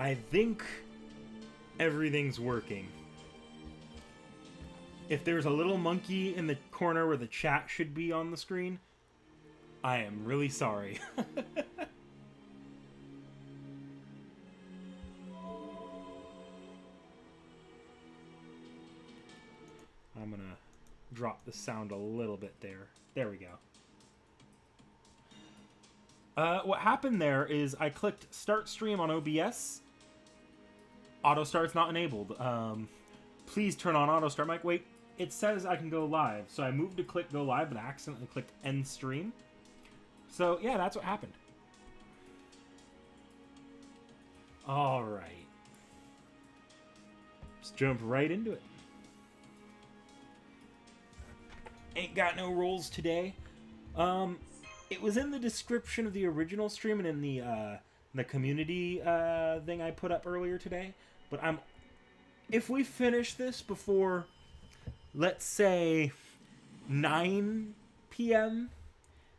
I think everything's working. If there's a little monkey in the corner where the chat should be on the screen, I am really sorry. I'm gonna drop the sound a little bit there. There we go. What happened there is I clicked start stream on OBS. Auto start's not enabled. Please turn on auto start. Mike, wait. It says I can go live, so I moved to click go live, but I accidentally clicked end stream. So yeah, that's what happened. All right. Just jump right into it. Ain't got no rules today. It was in the description of the original stream and in the community thing I put up earlier today. But if we finish this before, let's say, 9 p.m.,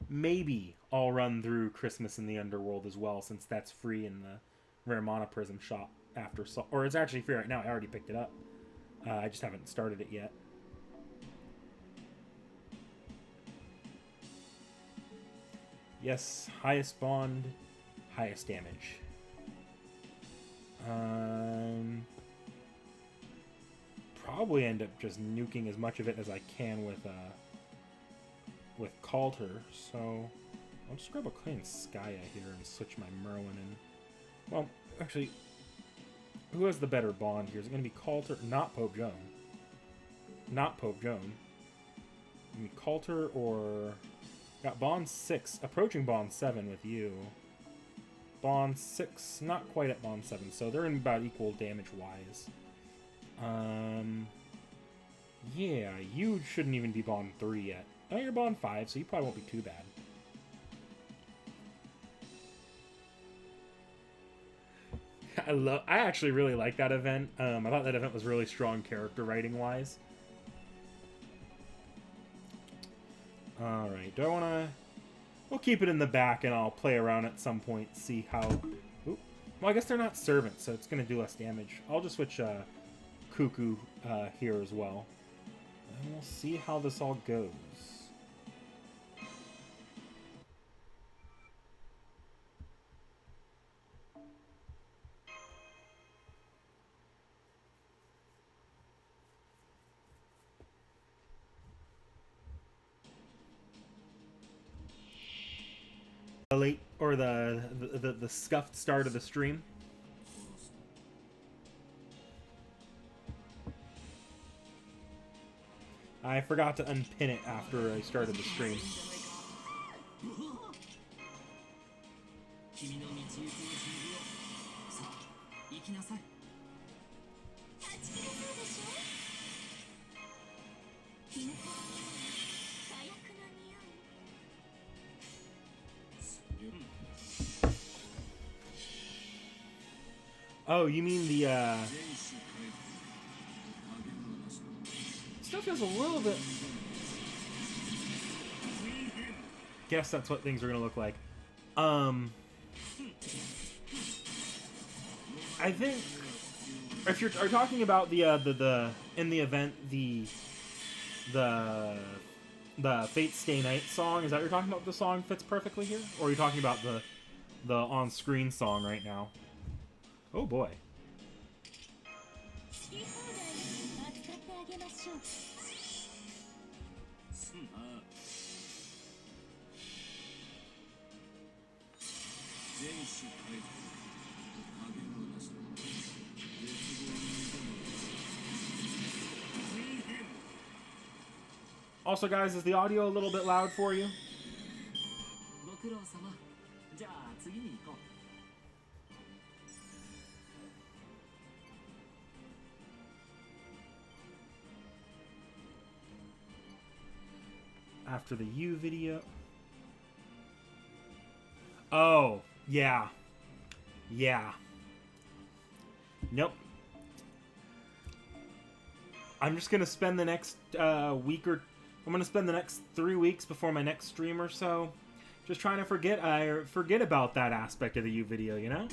maybe I'll run through Christmas in the Underworld as well, since that's free in the Rare Mana Prism shop after... Or it's actually free right now. I already picked it up. I just haven't started it yet. Yes, highest bond, highest damage. Probably end up just nuking as much of it as I can with Calter. So I'll just grab a clean Skya here and switch my Merlin in. Well, actually, who has the better bond here? Is it going to be Calter? Not Pope Joan. Not Pope Joan. I mean, Calter or... Got Bond 6, approaching Bond 7 with you. Bond 6, not quite at Bond 7, so they're in about equal damage-wise. Yeah, you shouldn't even be Bond 3 yet. Oh, you're Bond 5, so you probably won't be too bad. I actually really like that event. I thought that event was really strong character writing-wise. Alright, do I want to... We'll keep it in the back and I'll play around at some point, see how... Oop. Well, I guess they're not servants, so it's going to do less damage. I'll just switch Cuckoo here as well. And we'll see how this all goes. Late or the scuffed start of the stream. I forgot to unpin it after I started the stream. Oh, you mean the, Still feels a little bit... Guess that's what things are gonna look like. I think... If you're talking about the in the event, the Fate Stay Night song, is that what you're talking about? The song fits perfectly here? Or are you talking about the on-screen song right now? Oh boy. Also, guys, is the audio a little bit loud for you? After the U video. Oh, yeah. Yeah. Nope. I'm just gonna spend the next week or... I'm gonna spend the next 3 weeks before my next stream or so just trying to forget about that aspect of the U video, you know?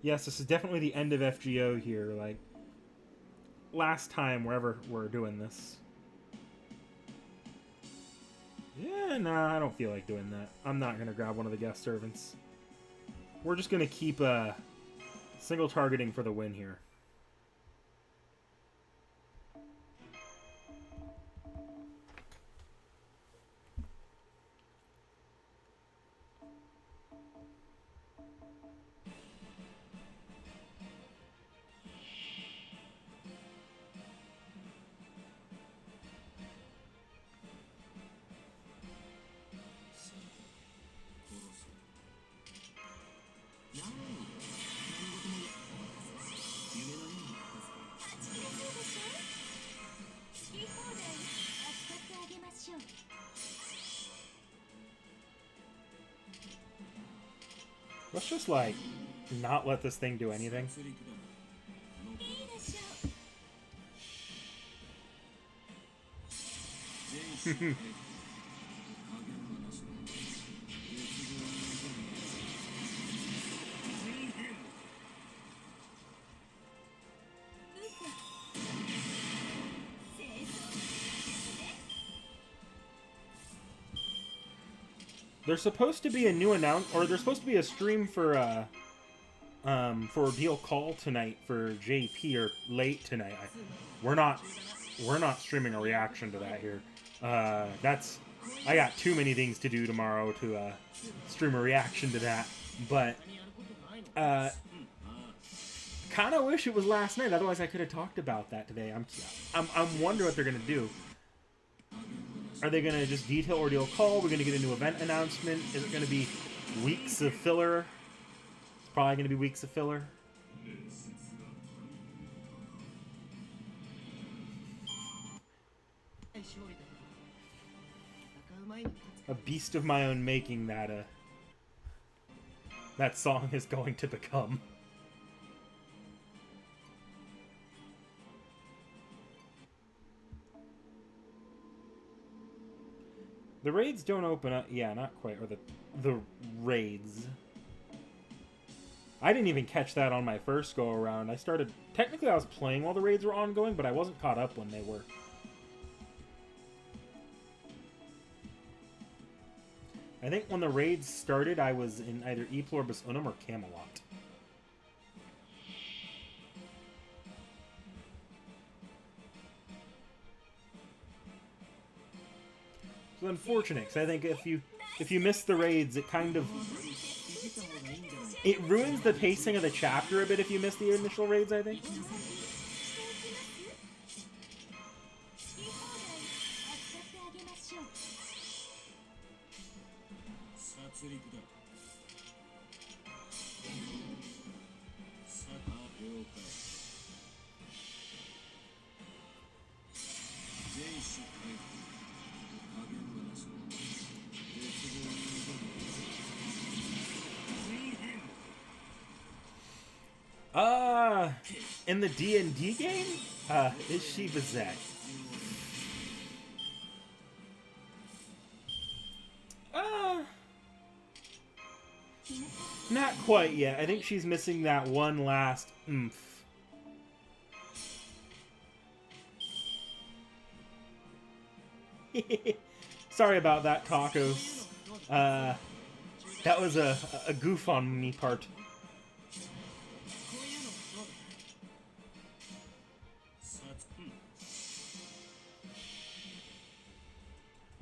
Yes, this is definitely the end of FGO here. Like, last time wherever we're doing this. Yeah, nah, I don't feel like doing that. I'm not going to grab one of the guest servants. We're just going to keep single targeting for the win here. Let's just, like, not let this thing do anything. There's supposed to be a new or there's supposed to be a stream for Ordeal Call tonight for JP, or late tonight. We're not streaming a reaction to that here. I got too many things to do tomorrow to stream a reaction to that. But kind of wish it was last night. Otherwise, I could have talked about that today. I'm wondering what they're gonna do. Are they going to just detail Ordeal Call? We're going to get a new event announcement. Is it going to be weeks of filler? It's probably going to be weeks of filler. A beast of my own making that song is going to become. The raids don't open up. Yeah, not quite. Or the raids. I didn't even catch that on my first go around. Technically I was playing while the raids were ongoing, but I wasn't caught up when they were. I think when the raids started, I was in either E Pluribus Unum or Camelot. It's unfortunate, because I think if you miss the raids, it kind of... It ruins the pacing of the chapter a bit if you miss the initial raids, I think. In the D&D game, is she Bazette? Not quite yet. I think she's missing that one last oomph. Sorry about that, Tacos. That was a goof on me part.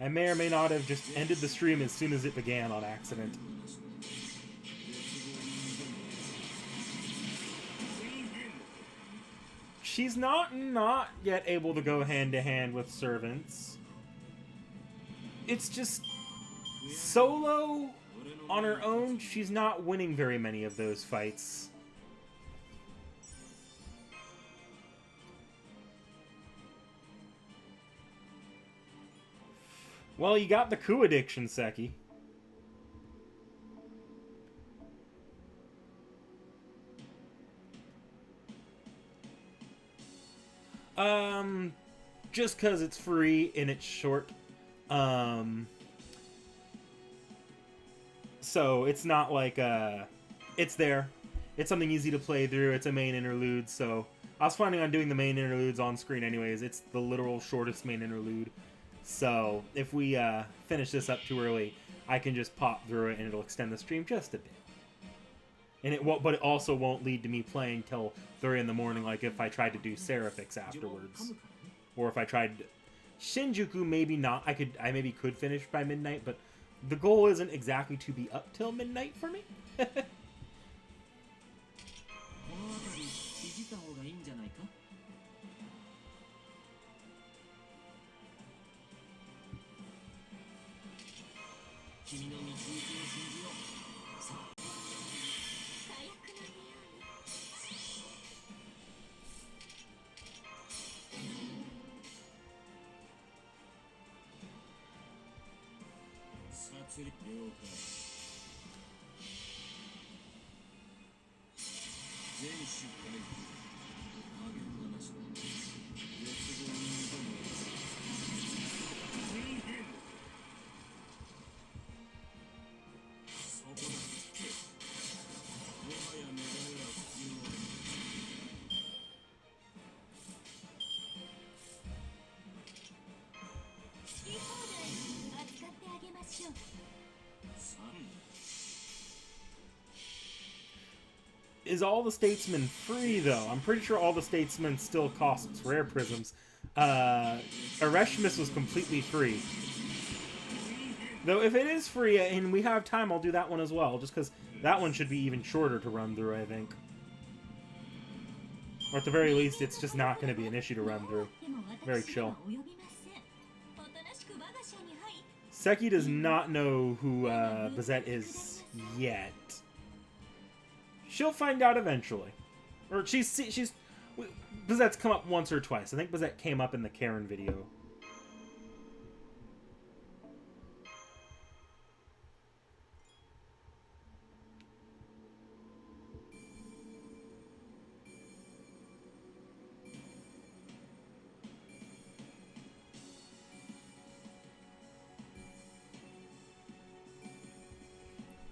I may or may not have just ended the stream as soon as it began on accident. She's not yet able to go hand to hand with servants. It's just solo on her own, she's not winning very many of those fights. Well, you got the coup addiction, Seki. Just because it's free and it's short. So it's not like, it's there. it's something easy to play through. It's a main interlude, so I was planning on doing the main interludes on screen anyways. It's the literal shortest main interlude. So if we finish this up too early, I can just pop through it and it'll extend the stream just a bit. And it won't, but it also won't lead to me playing till 3 in the morning, like if I tried to do Seraphix afterwards, or if I tried Shinjuku. Maybe not. I maybe could finish by midnight, but the goal isn't exactly to be up till midnight for me. Is all the Statesmen free, though? I'm pretty sure all the Statesmen still costs rare prisms. Ereshkimus was completely free. Though if it is free and we have time, I'll do that one as well, just because that one should be even shorter to run through, I think. Or at the very least, it's just not going to be an issue to run through. Very chill. Seki does not know who Bazette is yet. She'll find out eventually. Or Bazette's come up once or twice. I think Bazette came up in the Karen video.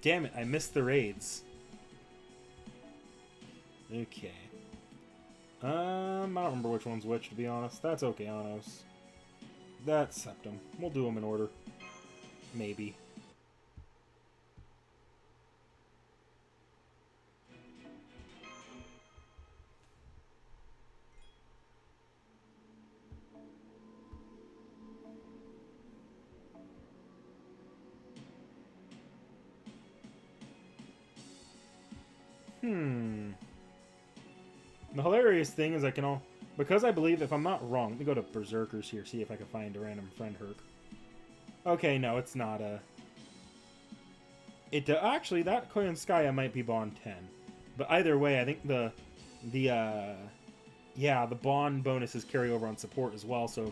Damn it, I missed the raids. Okay. I don't remember which one's which, to be honest. That's Okeanos. That's Septum. We'll do them in order. Maybe. The hilarious thing is because I believe, if I'm not wrong, let me go to Berserkers here, see if I can find a random friend herc. Okay, no, it's not actually, that Koyanskaya might be Bond 10. But either way, I think the Bond bonuses carry over on support as well, so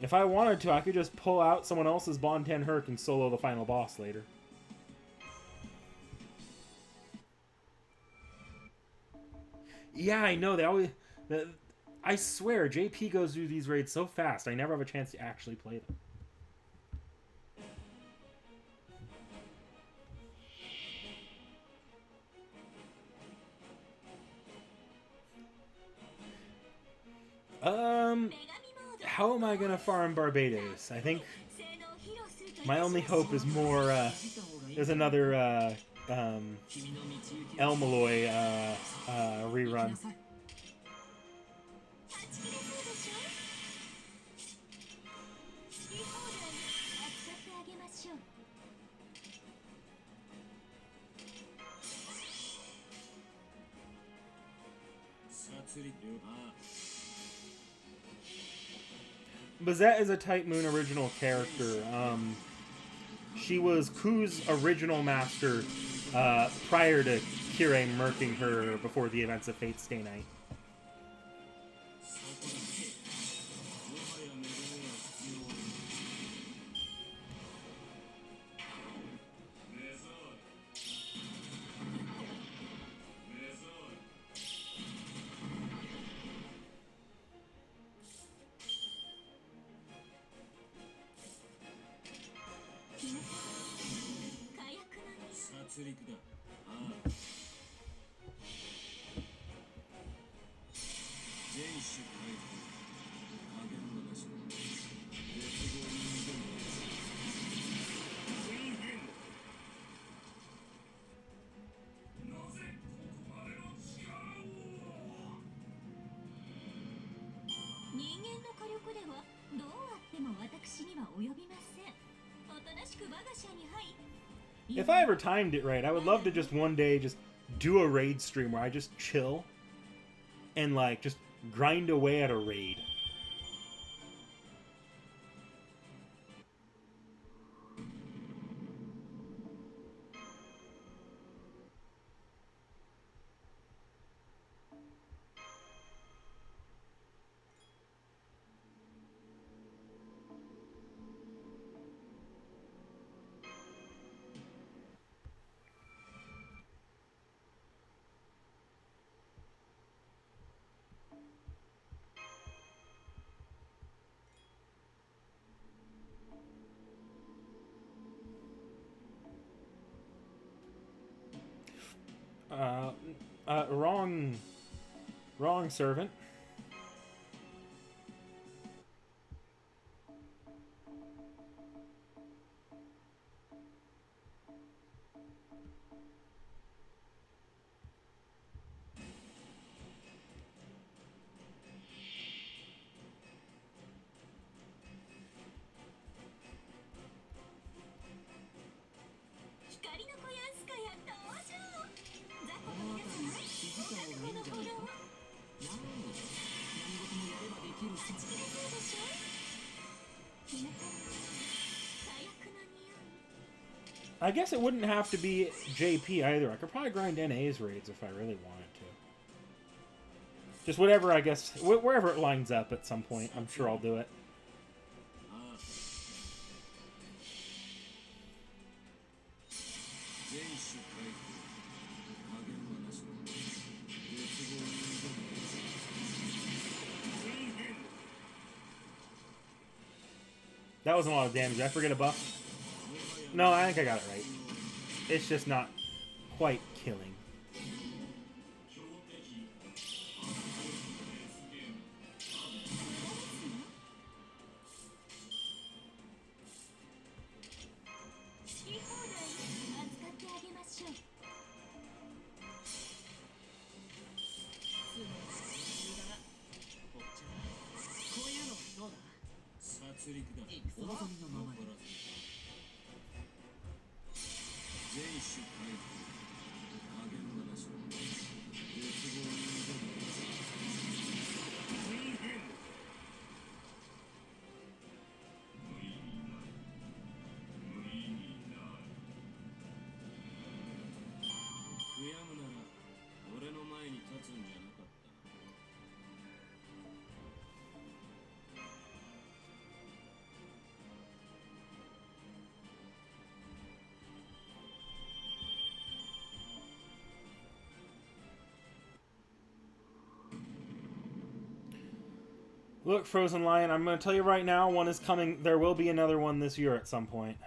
if I wanted to, I could just pull out someone else's Bond 10 herc and solo the final boss later. Yeah, I know. I swear, JP goes through these raids so fast, I never have a chance to actually play them. How am I gonna farm Barbados? I think my only hope is more, there's another, Elmaloy, rerun. Bazette is a Type Moon original character. She was Ku's original master prior to Kirei murking her before the events of Fate Stay Night. If I ever timed it right, I would love to just one day just do a raid stream where I just chill and like just grind away at a raid. Wrong servant. I guess it wouldn't have to be JP either. I could probably grind NA's raids if I really wanted to. Just whatever, I guess, wherever it lines up at some point, I'm sure I'll do it. That wasn't a lot of damage. Did I forget a buff? No, I think I got it right. It's just not quite killing. Look, Frozen Lion, I'm going to tell you right now, one is coming. There will be another one this year at some point.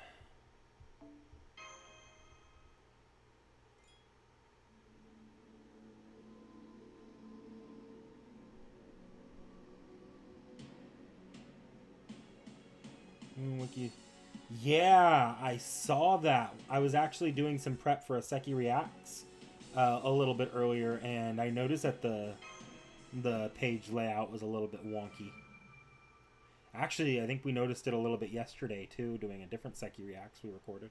Wiki. Yeah, I saw that. I was actually doing some prep for a Seki Reacts a little bit earlier, and I noticed that the page layout was a little bit wonky. Actually, I think we noticed it a little bit yesterday, too, doing a different Seki Reacts we recorded.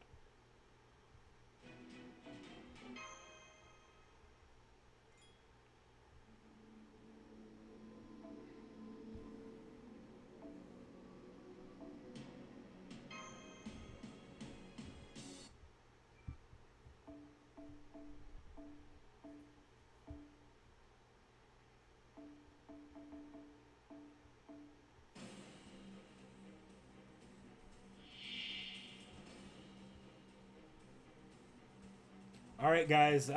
Alright, guys,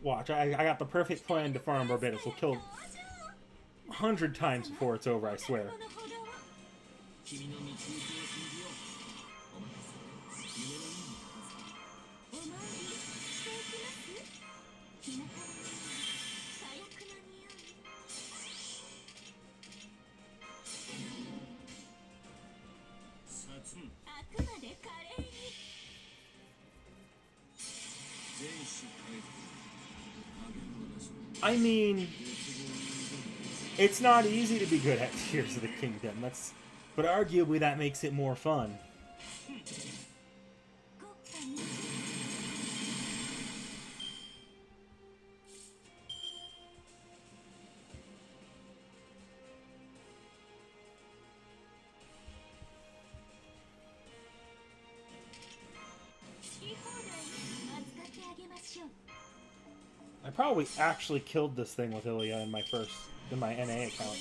watch. I got the perfect plan to farm Barbados. We'll kill 100 times before it's over, I swear. I mean, it's not easy to be good at Tears of the Kingdom. Let's But arguably that makes it more fun. I probably actually killed this thing with Ilya in my NA account.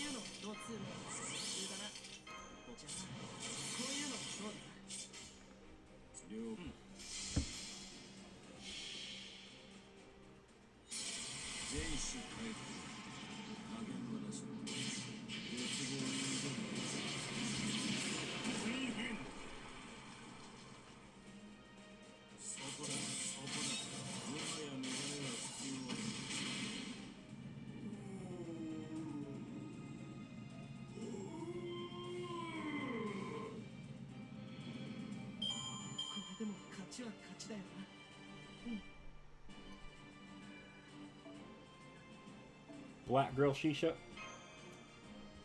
Black Girl Shisho.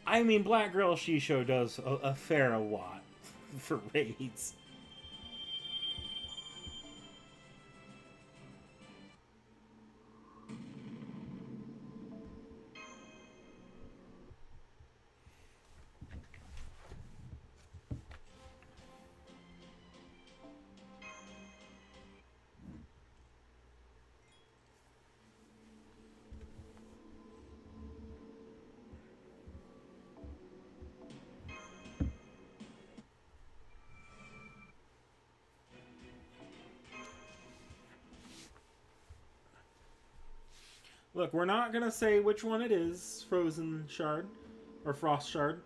I mean, Black Girl Shisho does a fair lot for raids. Look, we're not going to say which one it is, Frozen Shard or Frost Shard.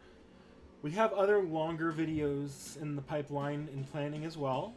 We have other longer videos in the pipeline in planning as well.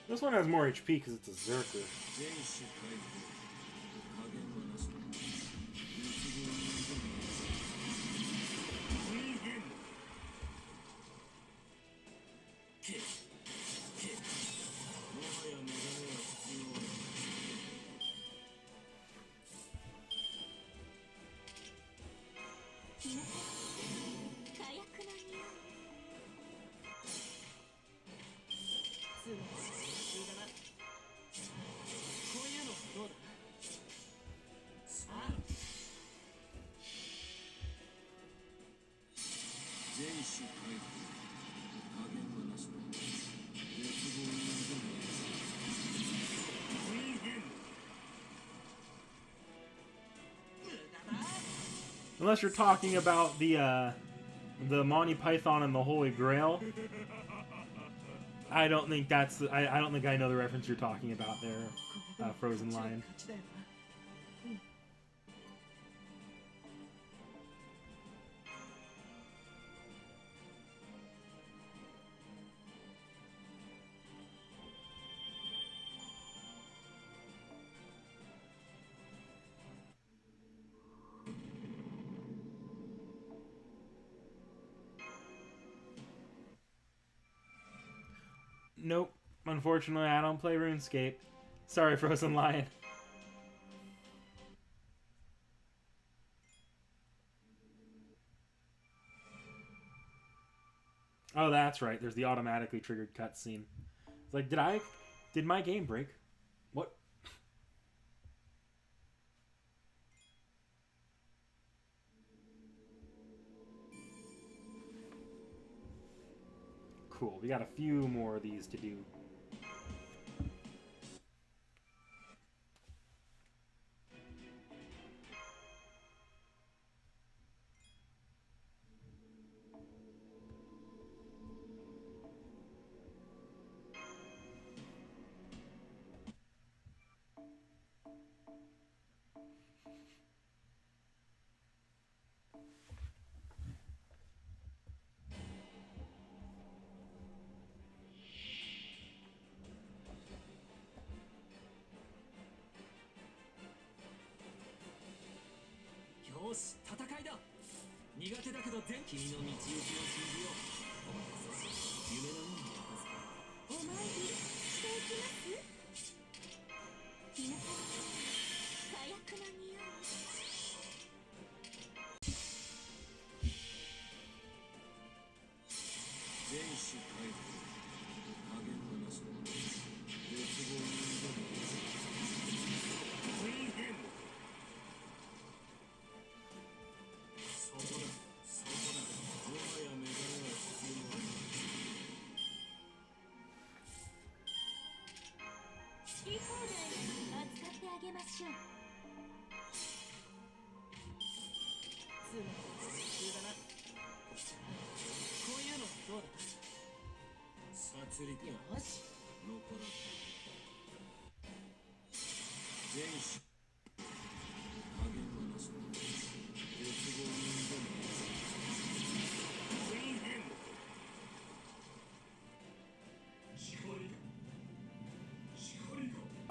This one has more HP because it's a Zerker. Unless you're talking about the Monty Python and the Holy Grail, I don't think that's. I don't think I know the reference you're talking about there, Frozen Lion. Nope. Unfortunately, I don't play RuneScape. Sorry, Frozen Lion. Oh, that's right. There's the automatically triggered cutscene. It's like, did my game break? What? cool. We got a few more of these to do.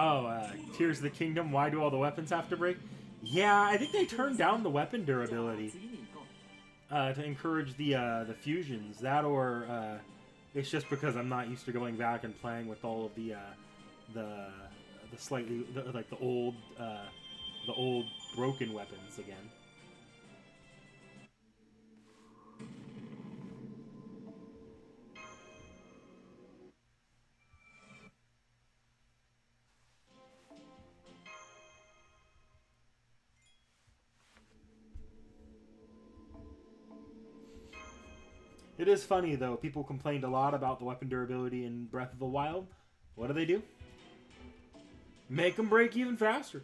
Oh, Tears of the Kingdom. Why do all the weapons have to break? Yeah, I think they turned down the weapon durability to encourage the fusions. That or it's just because I'm not used to going back and playing with all of the slightly like the old broken weapons again. It is funny though. People complained a lot about the weapon durability in Breath of the Wild. What do? Make them break even faster.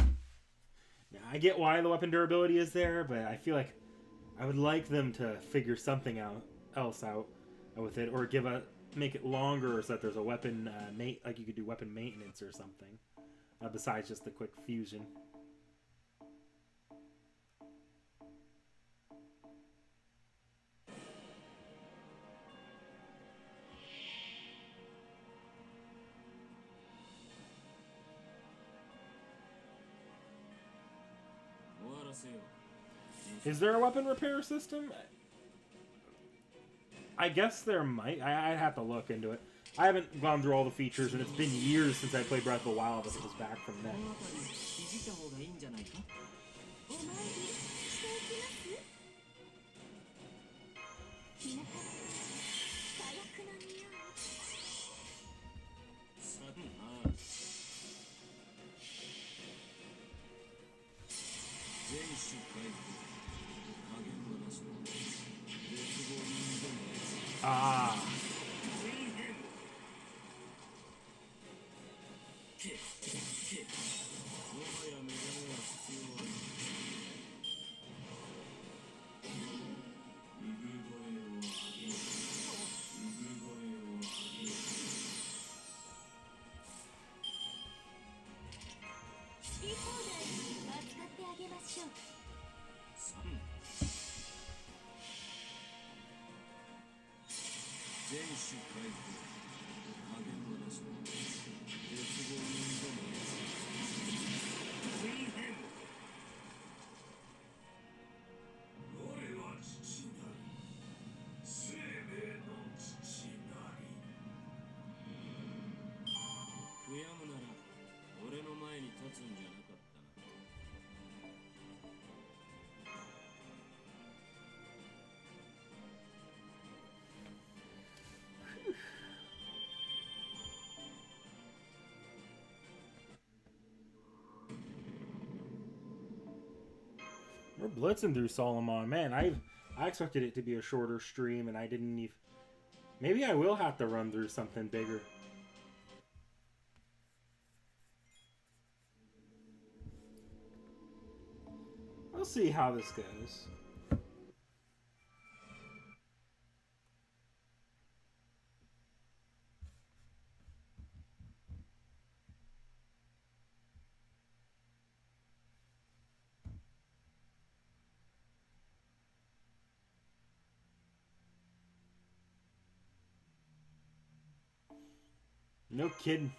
Now, I get why the weapon durability is there, but I feel like I would like them to figure something else out with it, or make it longer so that there's a weapon like you could do weapon maintenance or something besides just the quick fusion. Is there a weapon repair system? I guess there might. I'd have to look into it. I haven't gone through all the features, and it's been years since I played Breath of the Wild if it was back from then. Ah. We're blitzing through Solomon, man. I expected it to be a shorter stream, and I didn't even. Maybe I will have to run through something bigger. We'll see how this goes. No kidding.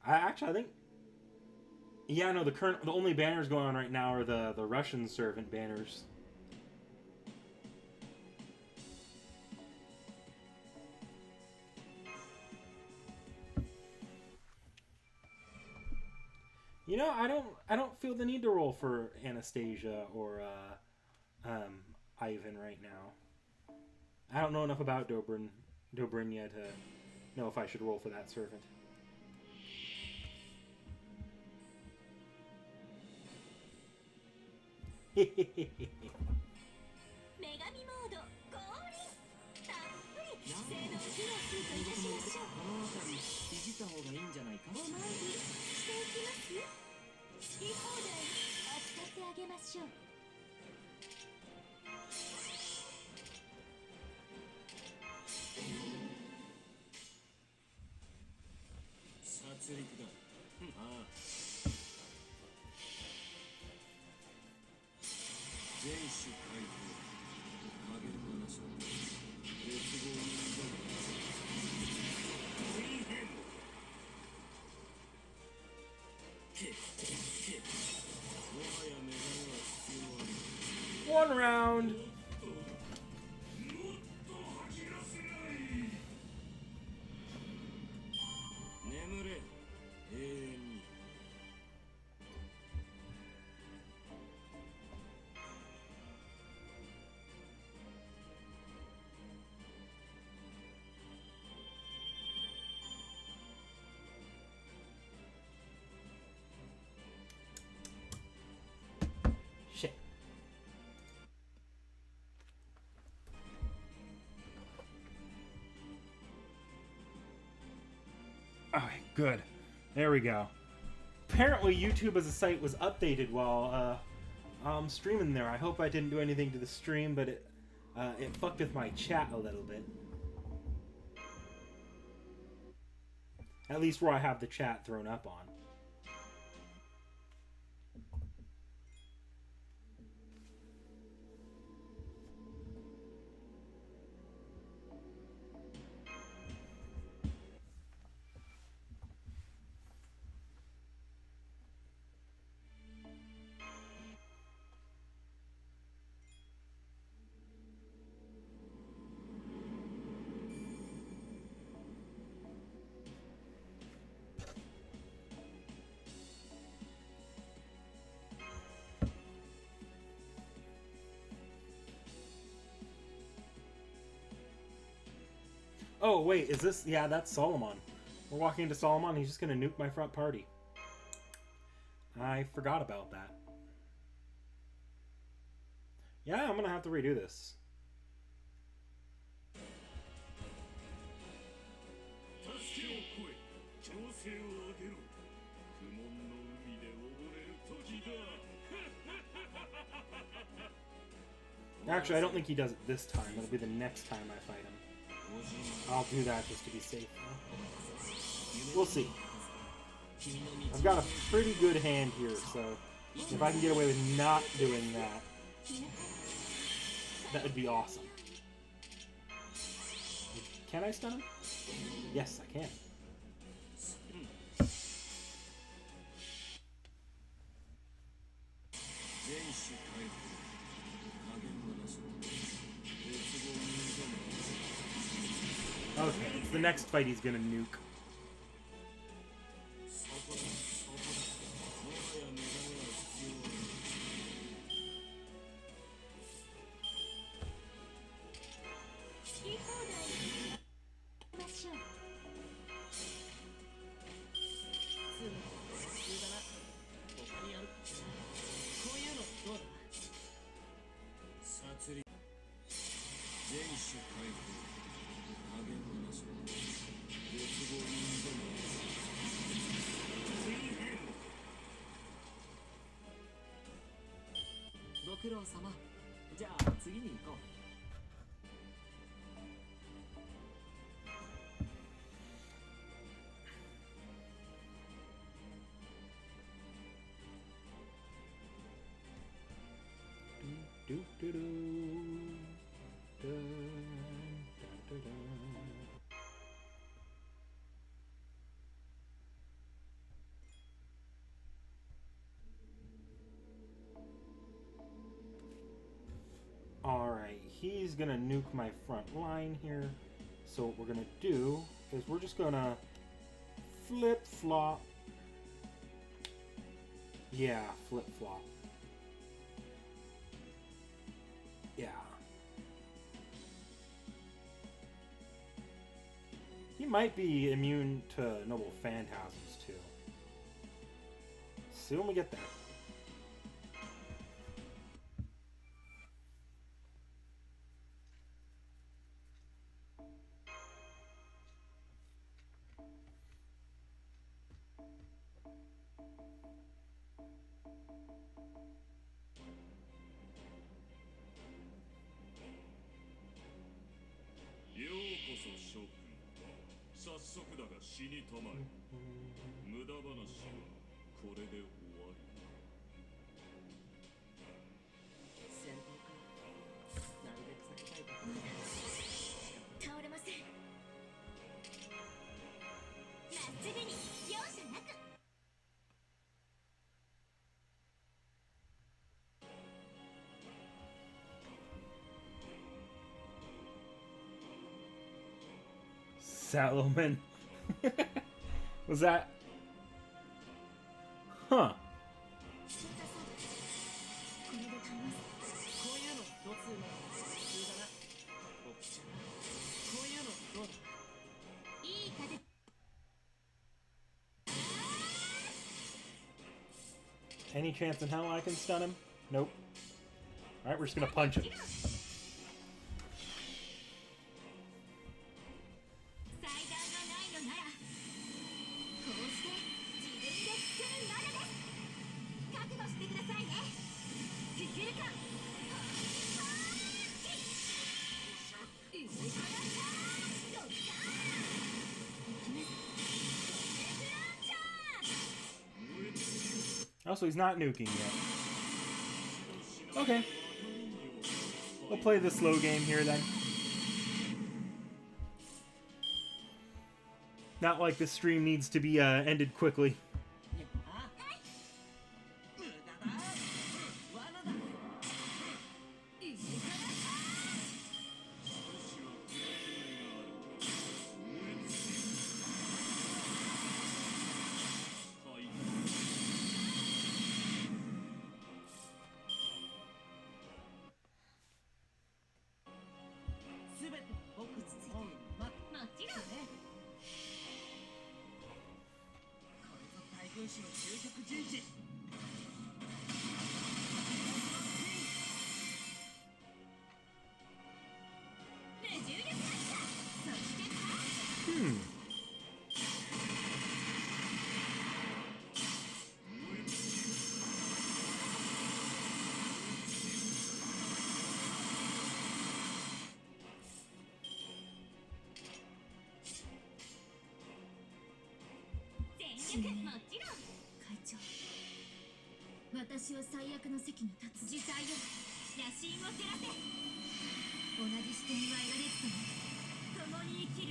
I think. Yeah, no. The only banners going on right now are the Russian servant banners. You know, I don't feel the need to roll for Anastasia or Ivan right now. I don't know enough about Dobrynya to know if I should roll for that servant. One round. Shit. Alright, good. There we go. Apparently YouTube as a site was updated while I'm streaming there. I hope I didn't do anything to the stream, but it fucked with my chat a little bit. At least where I have the chat thrown up on. Oh, wait, is this... Yeah, that's Solomon. We're walking into Solomon, he's just gonna nuke my front party. I forgot about that. Yeah, I'm gonna have to redo this. Actually, I don't think he does it this time. It'll be the next time I fight him. I'll do that just to be safe. We'll see. I've got a pretty good hand here, so if I can get away with not doing that, that would be awesome. Can I stun him? Yes, I can. Okay, it's the next fight he's gonna nuke. Do, do, do. Dun, dun, dun, dun. Alright, he's gonna nuke my front line here. So what we're gonna do is we're just gonna flip-flop. Yeah, flip-flop. Yeah. He might be immune to Noble Phantasms too. See when we get there. Salomon. Was that? Huh. Any chance in hell I can stun him? Nope. Alright, we're just gonna punch him. Also, he's not nuking yet. Okay. We'll play the slow game here then. Not like this stream needs to be ended quickly.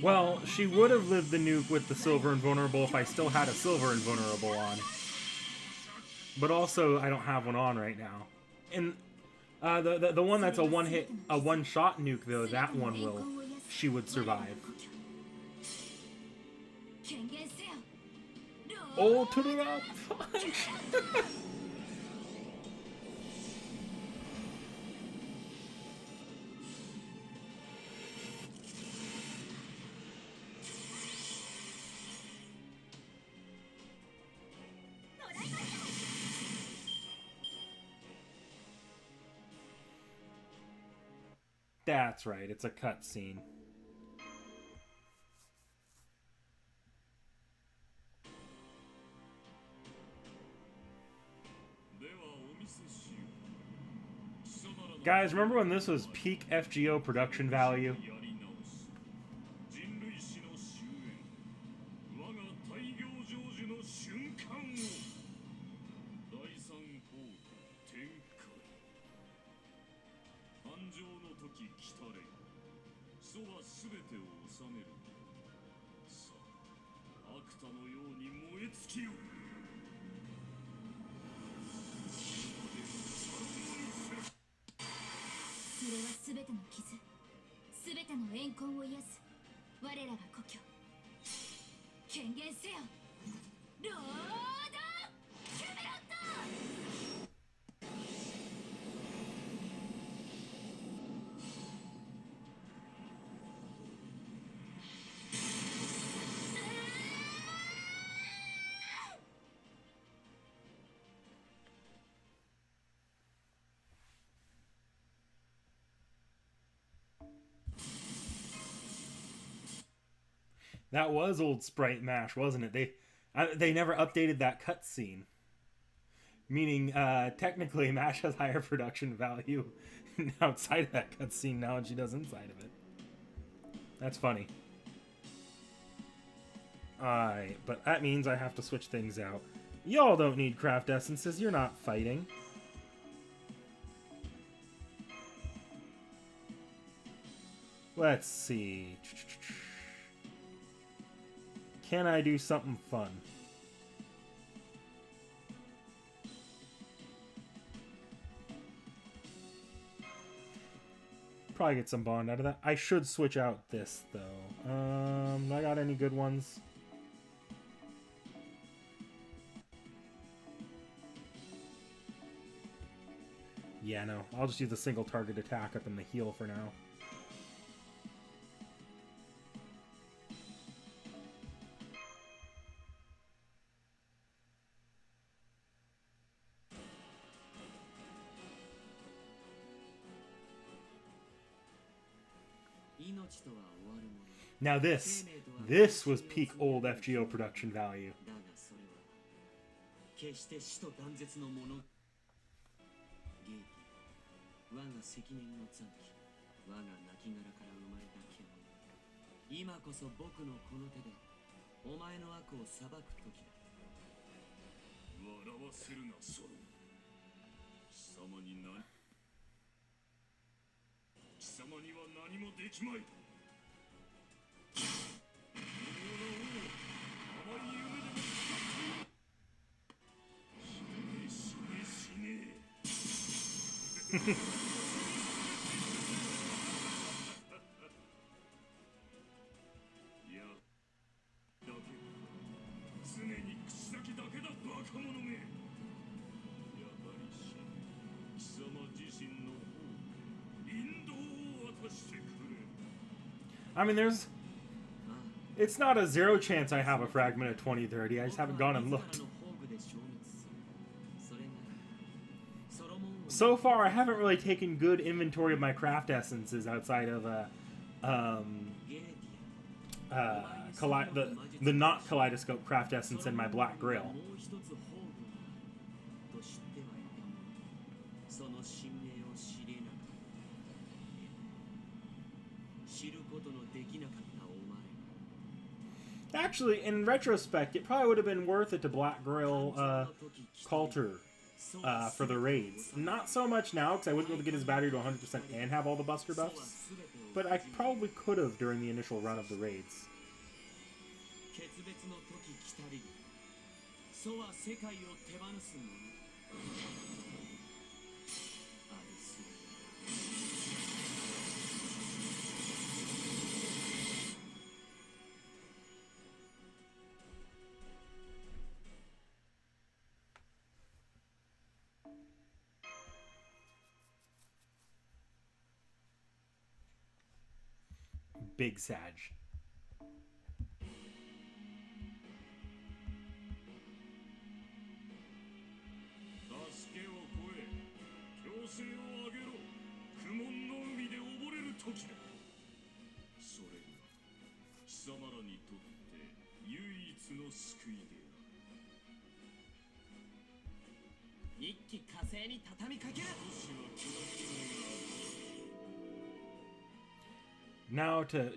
Well, she would have lived the nuke with the Silver Invulnerable if I still had a Silver Invulnerable on. But also, I don't have one on right now. And the one that's a one-shot nuke though, that one will, she would survive. Oh, to the rock punch! That's right, it's a cutscene. Guys, remember when this was peak FGO production value? That was old Sprite Mash, wasn't it? They never updated that cutscene, meaning technically Mash has higher production value outside of that cutscene now than she does inside of it. That's funny. Alright, but that means I have to switch things out. Y'all don't need craft essences, you're not fighting. Let's see. Can I do something fun? Probably get some bond out of that. I should switch out this, though. I got any good ones? Yeah, no. I'll just use the single target attack up in the heal for now. Now this was peak old FGO production value. I mean, it's not a zero chance I have a fragment of 2030. I just haven't gone and looked. So far, I haven't really taken good inventory of my craft essences outside of the not kaleidoscope craft essence in my black grill. Actually, in retrospect, it probably would have been worth it to Black Grill Coulter for the raids. Not so much now, because I wouldn't be able to get his battery to 100% and have all the buster buffs. But I probably could have during the initial run of the raids. Big Sag.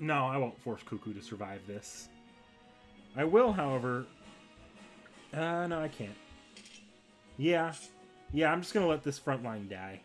No, I won't force Cuckoo to survive this. I will, however... no, I can't. Yeah. Yeah, I'm just gonna let this front line die.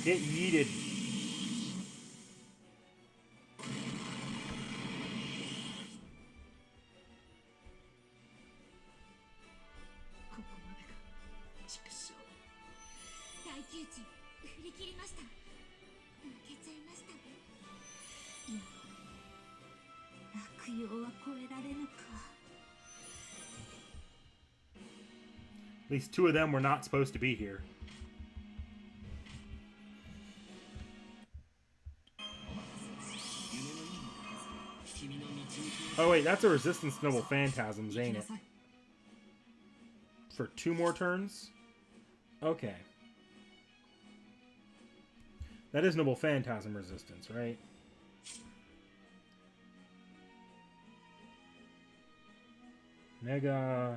Get yeeted. At least two of them were not supposed to be here. Oh wait, that's a resistance to Noble Phantasms, ain't it? For 2 more turns? Okay. That is Noble Phantasm resistance, right? Mega...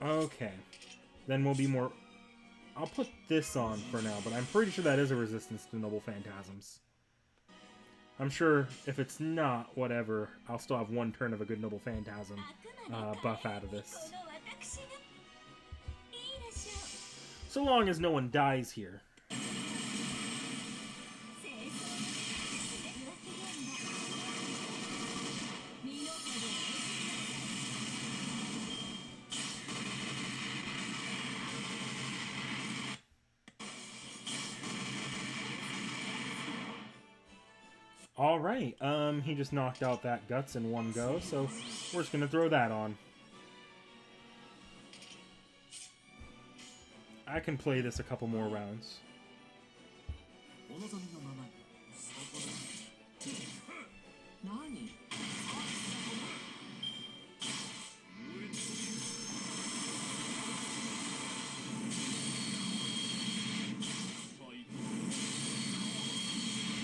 Okay. Then we'll be more... I'll put this on for now, but I'm pretty sure that is a resistance to Noble Phantasms. I'm sure if it's not, whatever, I'll still have 1 turn of a good Noble Phantasm buff out of this. So long as no one dies here. Alright, he just knocked out that Guts in 1 go, so we're just gonna throw that on. I can play this a couple more rounds.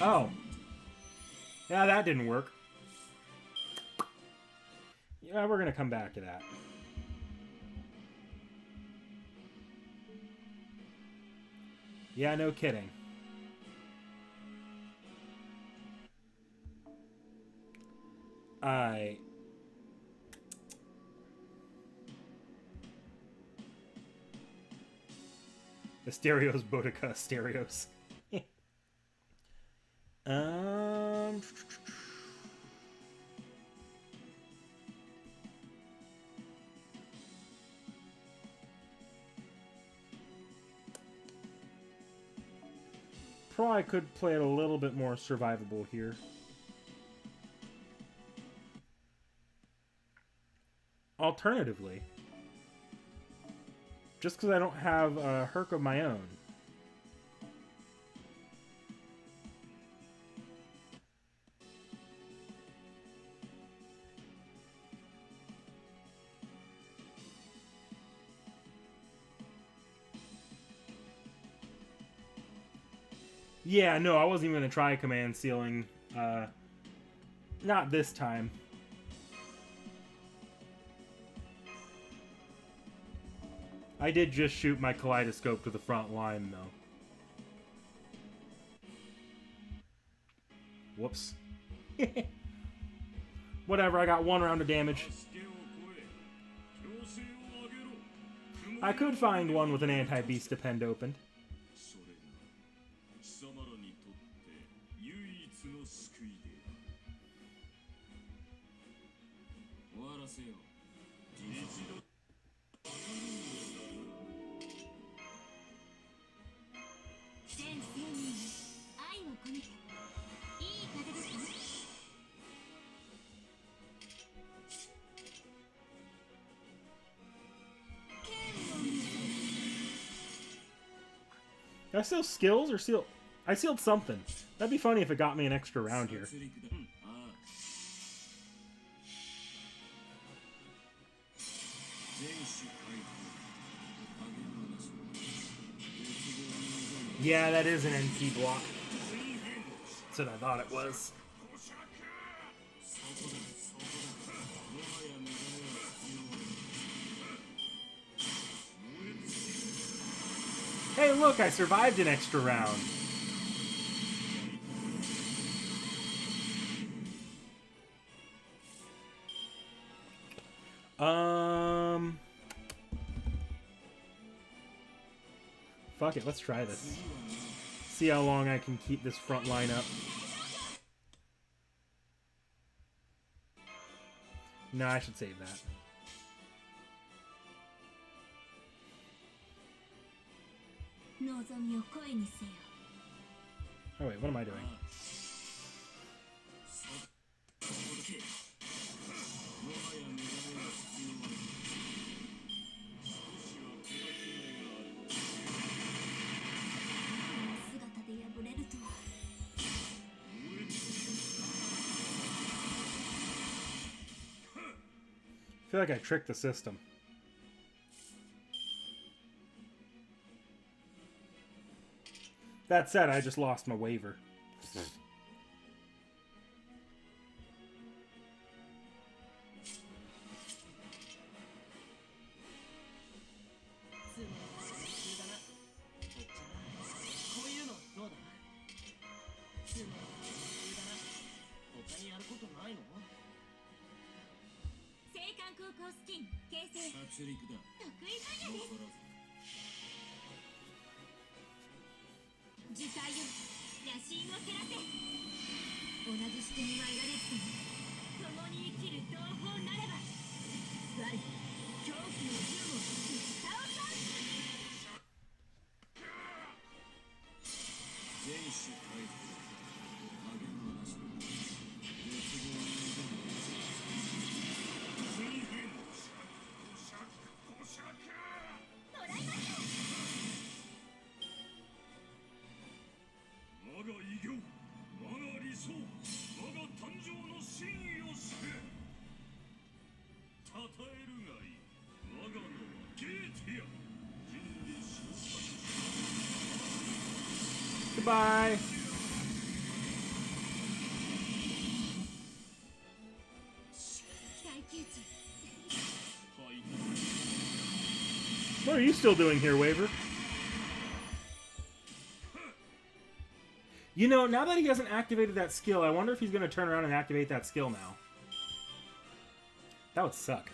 Oh. Yeah, that didn't work. Yeah, we're gonna come back to that. Yeah, no kidding. The stereos, Boudica stereos. Probably could play it a little bit more survivable here. Alternatively, just because I don't have a Herc of my own. Yeah, no, I wasn't even going to try command sealing. Not this time. I did just shoot my kaleidoscope to the front line, though. Whoops. Whatever, I got 1 round of damage. I could find one with an anti-beast depend opened. Did I seal skills or seal? I sealed something. That'd be funny if it got me an extra round here. Yeah, that is an NP block. That's what I thought it was. Hey, look, I survived an extra round. Fuck it, let's try this. See how long I can keep this front line up. No, I should save that. Oh wait, what am I doing? I feel like I tricked the system. That said, I just lost my waiver. Goodbye. What are you still doing here, Waver? You know, now that he hasn't activated that skill, I wonder if he's going to turn around and activate that skill now. That would suck.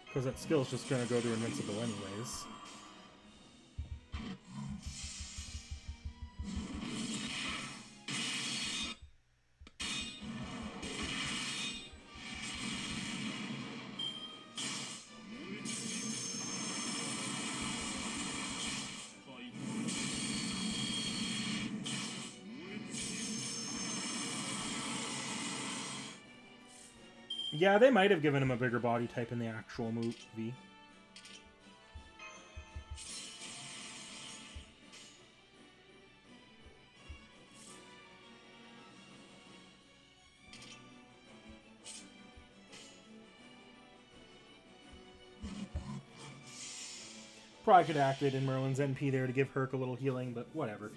Because that skill's just going to go to invincible anyways. Yeah, they might have given him a bigger body type in the actual movie. Probably could have activated Merlin's NP there to give Herc a little healing, but whatever.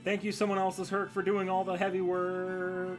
Thank you, someone else's Herc, for doing all the heavy work.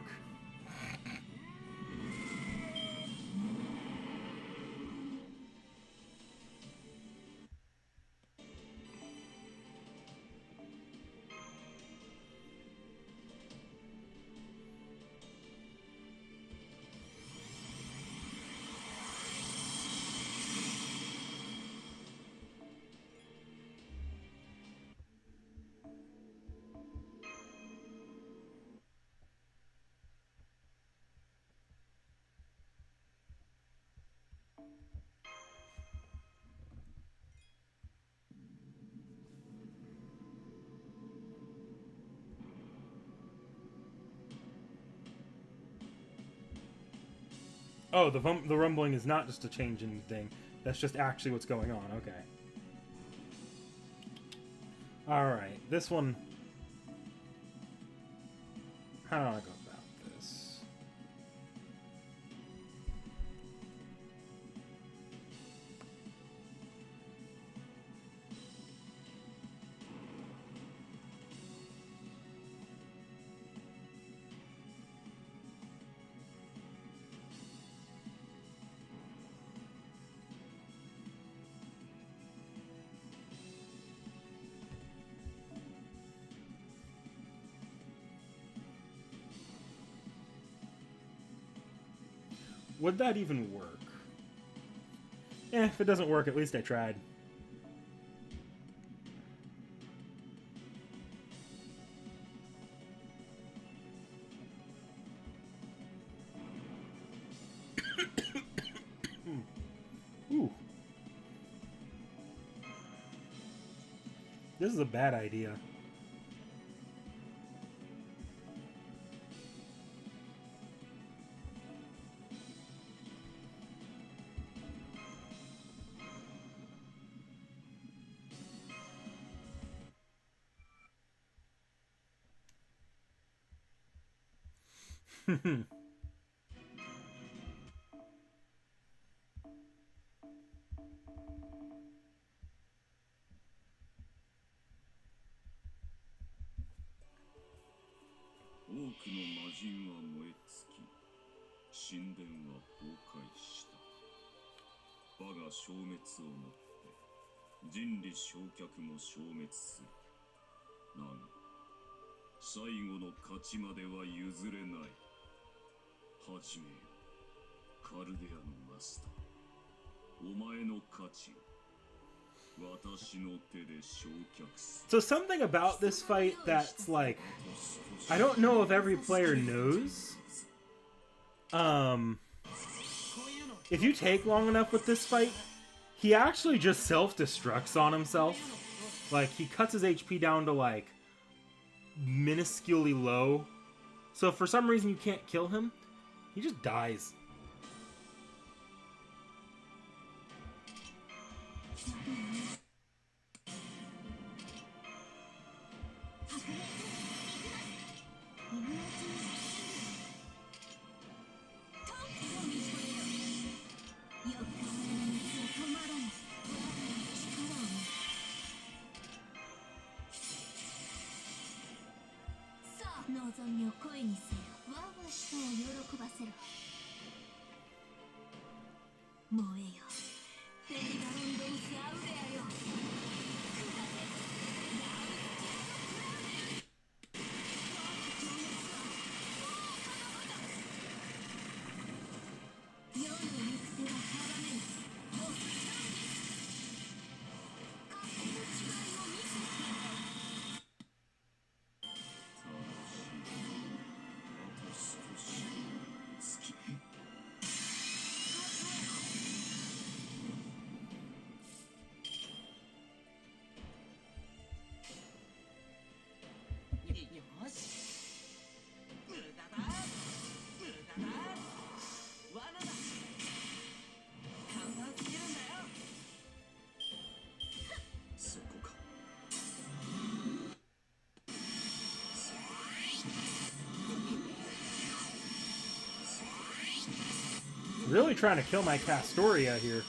Oh, the rumbling is not just a change in thing. That's just actually what's going on. Okay. Alright, this one... How do I go about this? Would that even work? If it doesn't work, at least I tried. Ooh. This is a bad idea. Hmm. 多くの魔人は燃え尽き、神殿は崩壊した。我が消滅をもって人理焼却も消滅する。だが最後の勝ちまでは譲れない。始めよ、カルデアのマスター。お前の価値を私の手で焼却する。 So something about this fight that's like, I don't know if every player knows. If you take long enough with this fight, he actually just self-destructs on himself. Like, he cuts his HP down to, like, minusculely low. So if for some reason you can't kill him, he just dies. really trying to kill my Castoria here.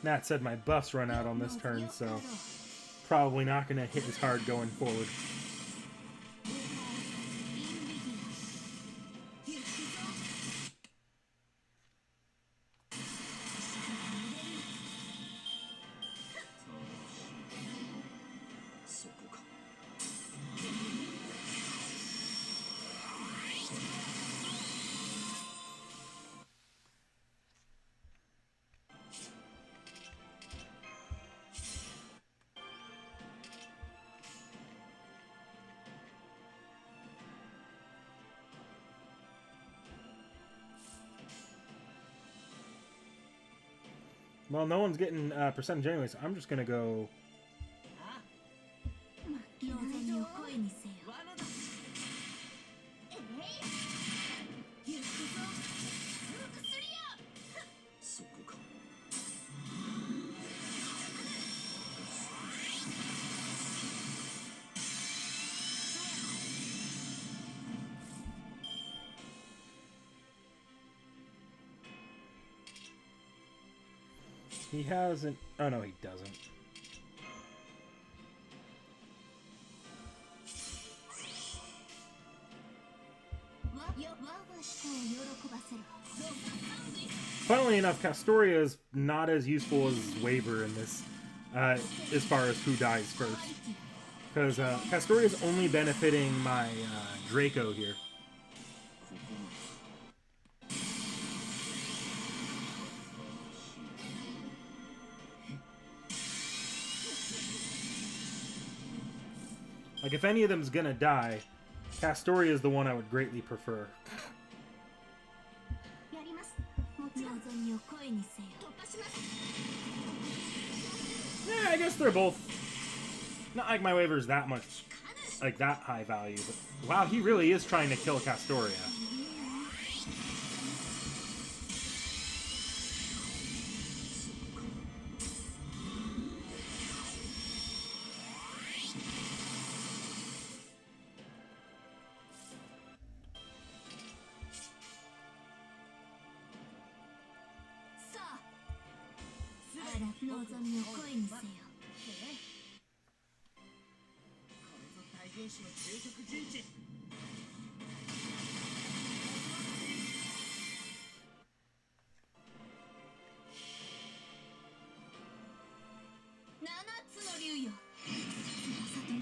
That said, my buffs run out on this turn, so probably not going to hit as hard going forward. Well, no one's getting percentage anyway, so I'm just going to go... He hasn't... Oh, no, he doesn't. Funnily enough, Castoria is not as useful as Waver in this, as far as who dies first. Because Castoria is only benefiting my Draco here. Like, if any of them's gonna die, Castoria is the one I would greatly prefer. Yeah, I guess they're both... Not like my Waver's that much... Like, that high value, but... Wow, he really is trying to kill Castoria.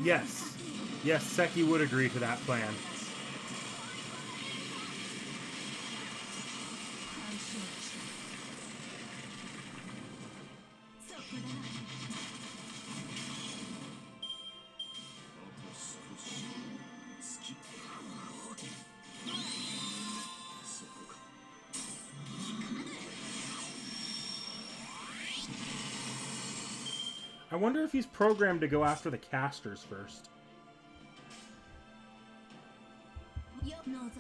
Yes. Yes, Seki would agree to that plan. I wonder if he's programmed to go after the casters first.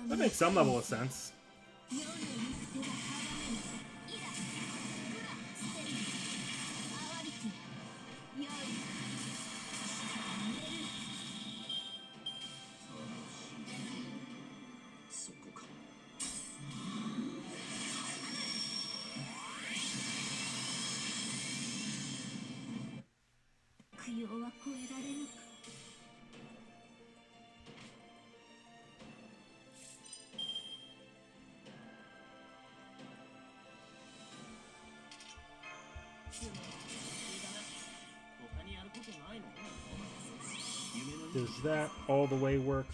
That makes some level of sense. Does that all the way work?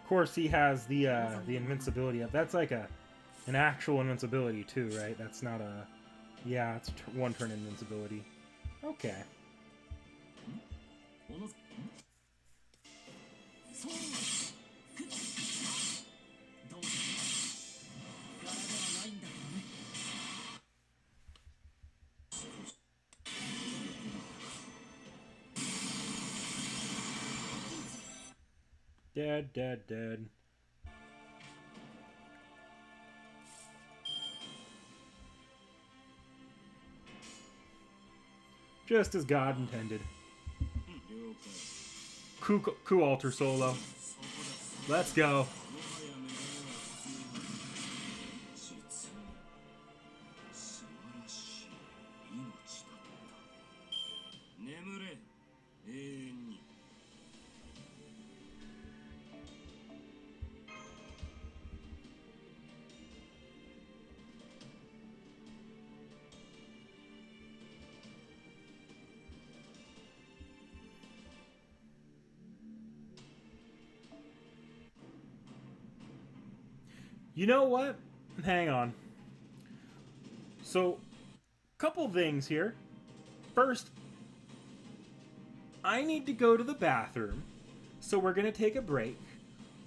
Of course, he has the invincibility up. That's like an actual invincibility too, right? That's not a. Yeah, it's one turn invincibility. Okay. Dead, dead, dead. Just as God intended. Coup alter solo. Let's go. You know what? Hang on. So, couple things here. First, I need to go to the bathroom, so we're gonna take a break.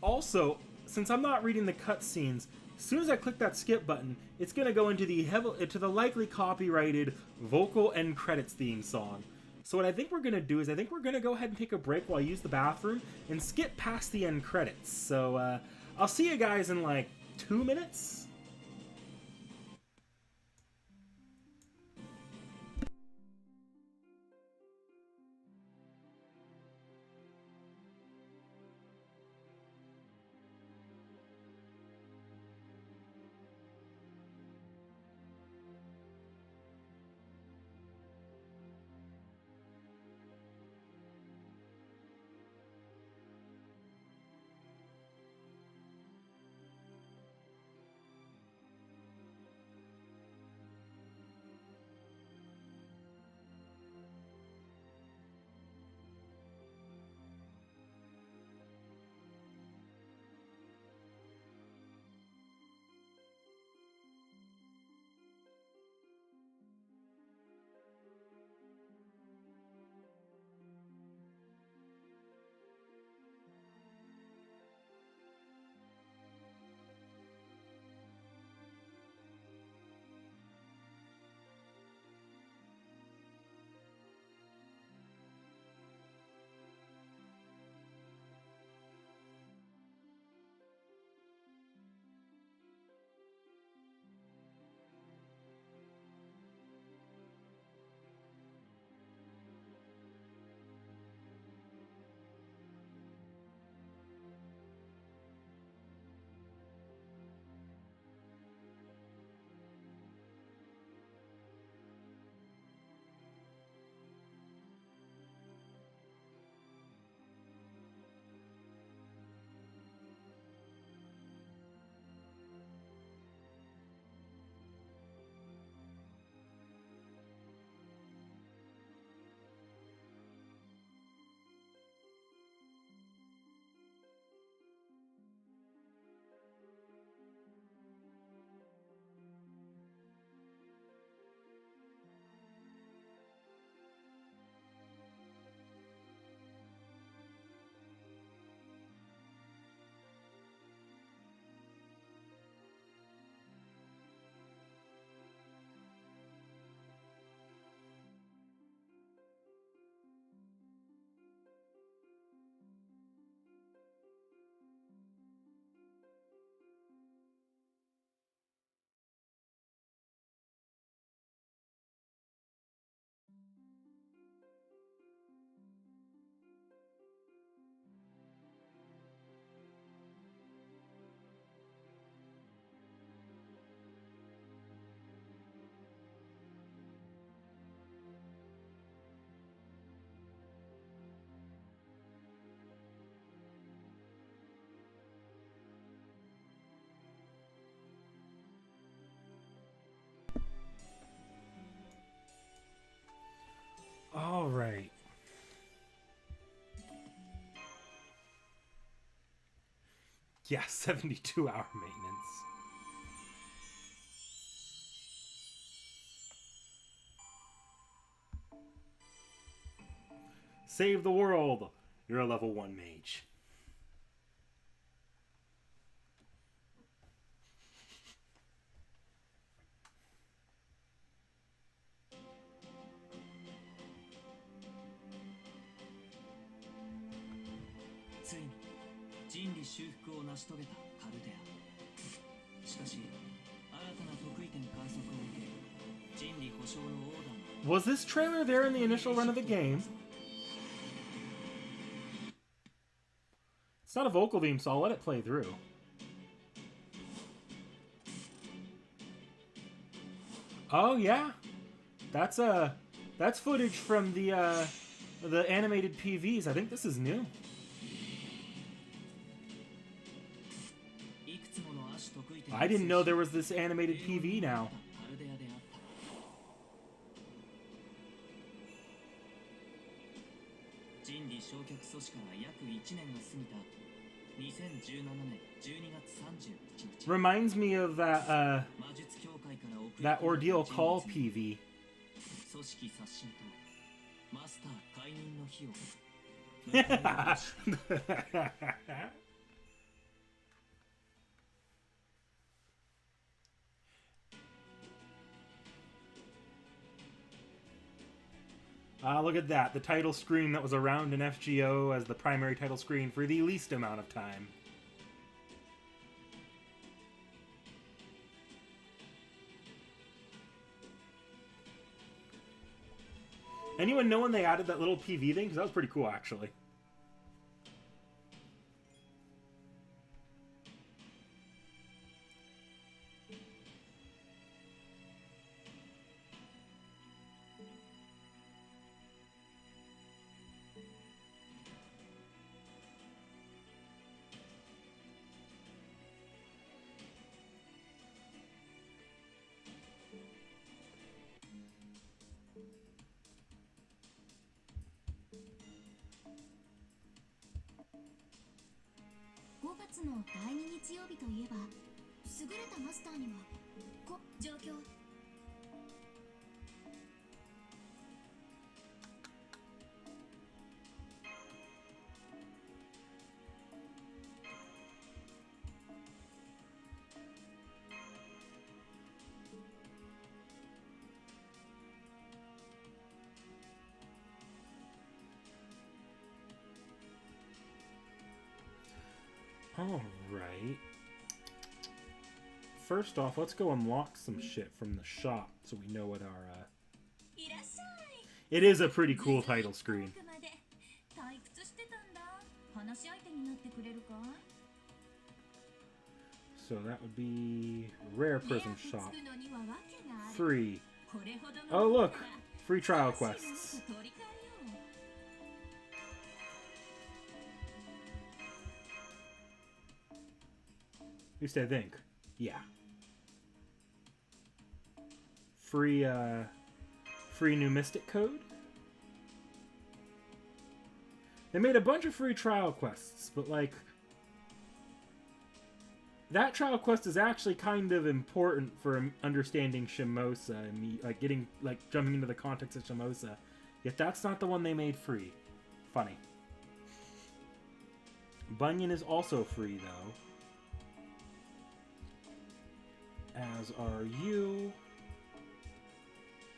Also, since I'm not reading the cutscenes, as soon as I click that skip button, it's gonna go into the likely copyrighted vocal end credits theme song. So what I think we're gonna do is I think we're gonna go ahead and take a break while I use the bathroom and skip past the end credits. So I'll see you guys in like 2 minutes. All right. Yeah, 72-hour maintenance. Save the world! You're a level 1 mage. Was this trailer there in the initial run of the game? It's not a vocal theme, so I'll let it play through. Oh yeah, that's footage from the animated PVs. I think this is new. I didn't know there was this animated PV now. Reminds me of that that Ordeal Call PV. Look at that. The title screen that was around in FGO as the primary title screen for the least amount of time. Anyone know when they added that little PV thing? Because that was pretty cool, actually. Alright. First off, let's go unlock some shit from the shop so we know what our... It is a pretty cool title screen. So that would be rare prison shop. Free. Oh look! Free trial quests. At least I think. Yeah. Free, free new Mystic Code. They made a bunch of free trial quests, but like... that trial quest is actually kind of important for understanding Shimosa and like getting, like, jumping into the context of Shimosa. Yet that's not the one they made free. Funny. Bunyan is also free, though. As are you.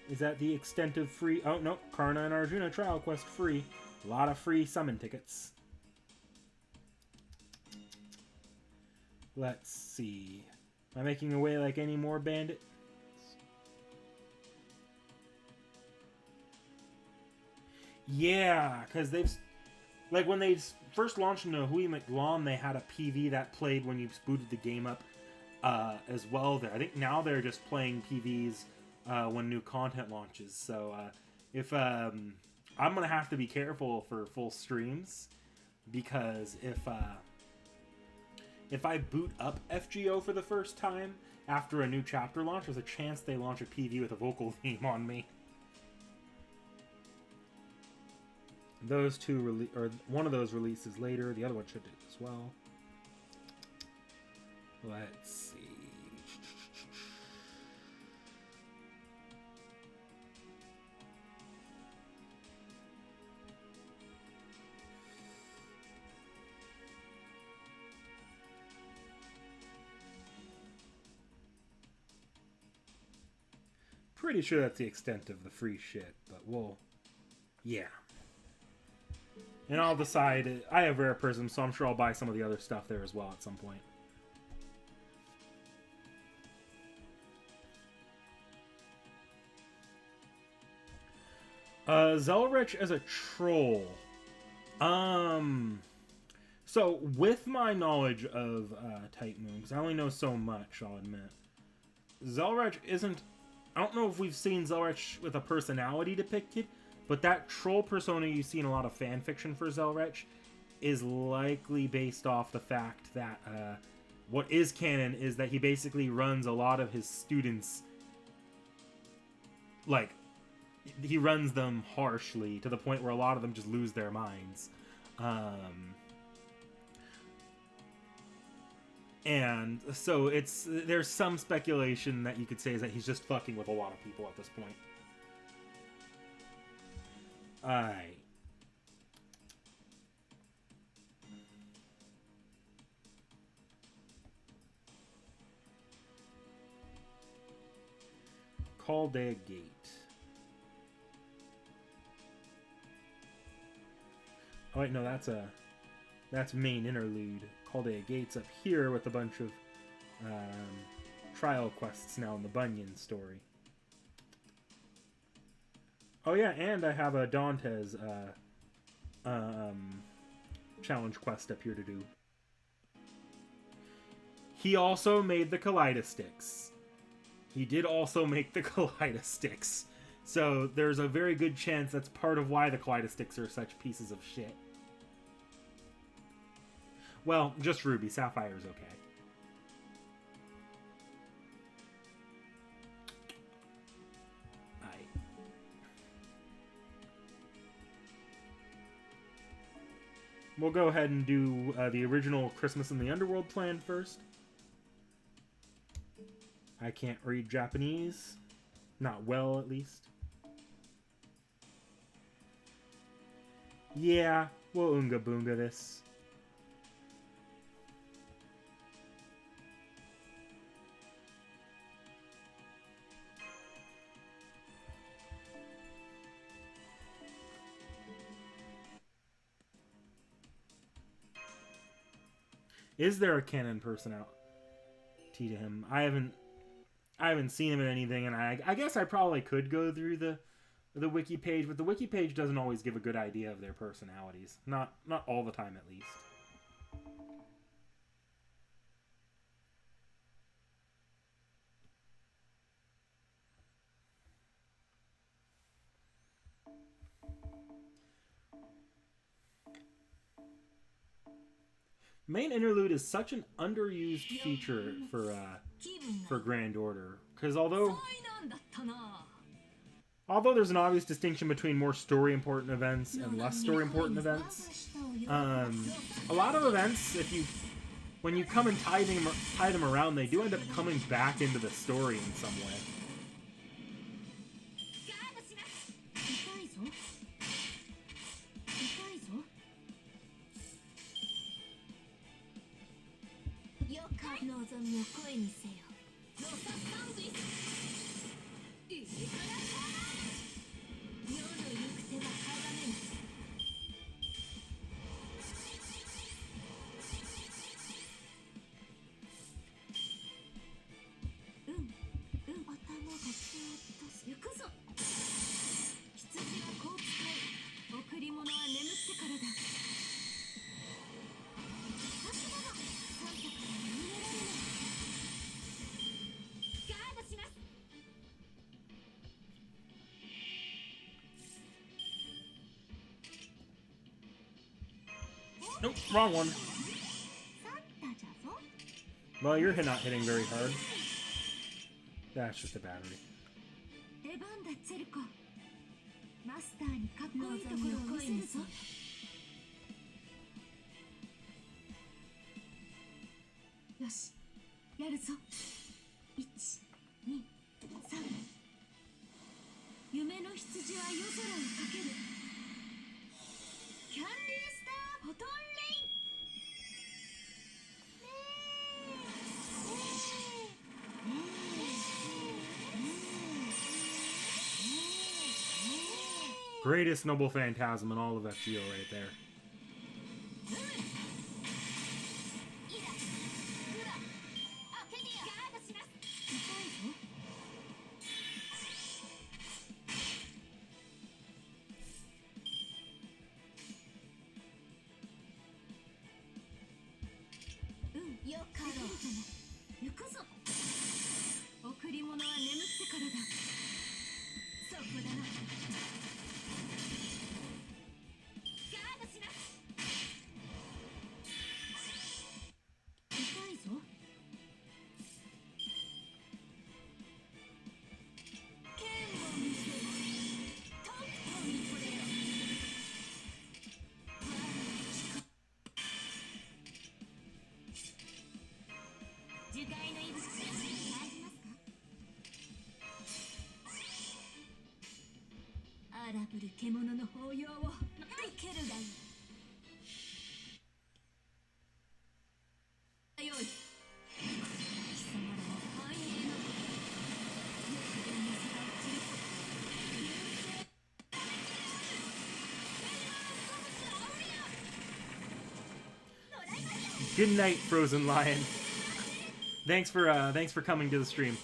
Is that the extent of free... oh, no. Karna and Arjuna trial quest free. A lot of free summon tickets. Let's see. Am I making away like any more bandits? Yeah, because they've... like, when they first launched into Hui McGlom, they had a PV that played when you booted the game up as well there. I think now they're just playing PVs when new content launches. So if I'm going to have to be careful for full streams, because if I boot up FGO for the first time after a new chapter launch, there's a chance they launch a PV with a vocal theme on me. Those two or one of those releases later. The other one should do as well. Let's see. Pretty sure that's the extent of the free shit, but we'll... Yeah. And I'll decide... I have Rare Prism, so I'm sure I'll buy some of the other stuff there as well at some point. Zelrich as a troll. So, with my knowledge of Type Moon, because I only know so much, I'll admit, Zelrich isn't... I don't know if we've seen Zelrich with a personality depicted, but that troll persona you see in a lot of fanfiction for Zelrich is likely based off the fact that what is canon is that he basically runs a lot of his students, like, he runs them harshly to the point where a lot of them just lose their minds. And so there's some speculation that you could say is that he's just fucking with a lot of people at this point. Alright. Caldea Gate. Oh wait, no, that's main interlude. Caldea Gate's up here with a bunch of trial quests now in the Bunyan story. Oh yeah, and I have a Dante's challenge quest up here to do. He also made the Kaleidosticks. He did also make the Kaleidosticks. So there's a very good chance that's part of why the Kaleidosticks are such pieces of shit. Well, just Ruby. Sapphire's okay. We'll go ahead and do the original Christmas in the Underworld plan first. I can't read Japanese. Not well, at least. Yeah, we'll Oonga Boonga this. Is there a canon personality to him? I haven't seen him in anything, and I guess I probably could go through the wiki page, but the wiki page doesn't always give a good idea of their personalities. Not all the time, at least. Main interlude is such an underused feature for Grand Order, because although there's an obvious distinction between more story important events and less story important events, a lot of events, when you come and tie them around, they do end up coming back into the story in some way. Nope, wrong one. Well, you're not hitting very hard. That's just a battery. れるぞ。1、2、3。夢の羊は夜空をかける。キャンディースターフォトンレイン。Greatest noble phantasm in all of FGO right there.荒ぶる獣の抱擁を受けるがいい。よい。貴様らの繁栄の欲望の差が散る。Good night, Frozen Lion. Thanks for coming to the stream.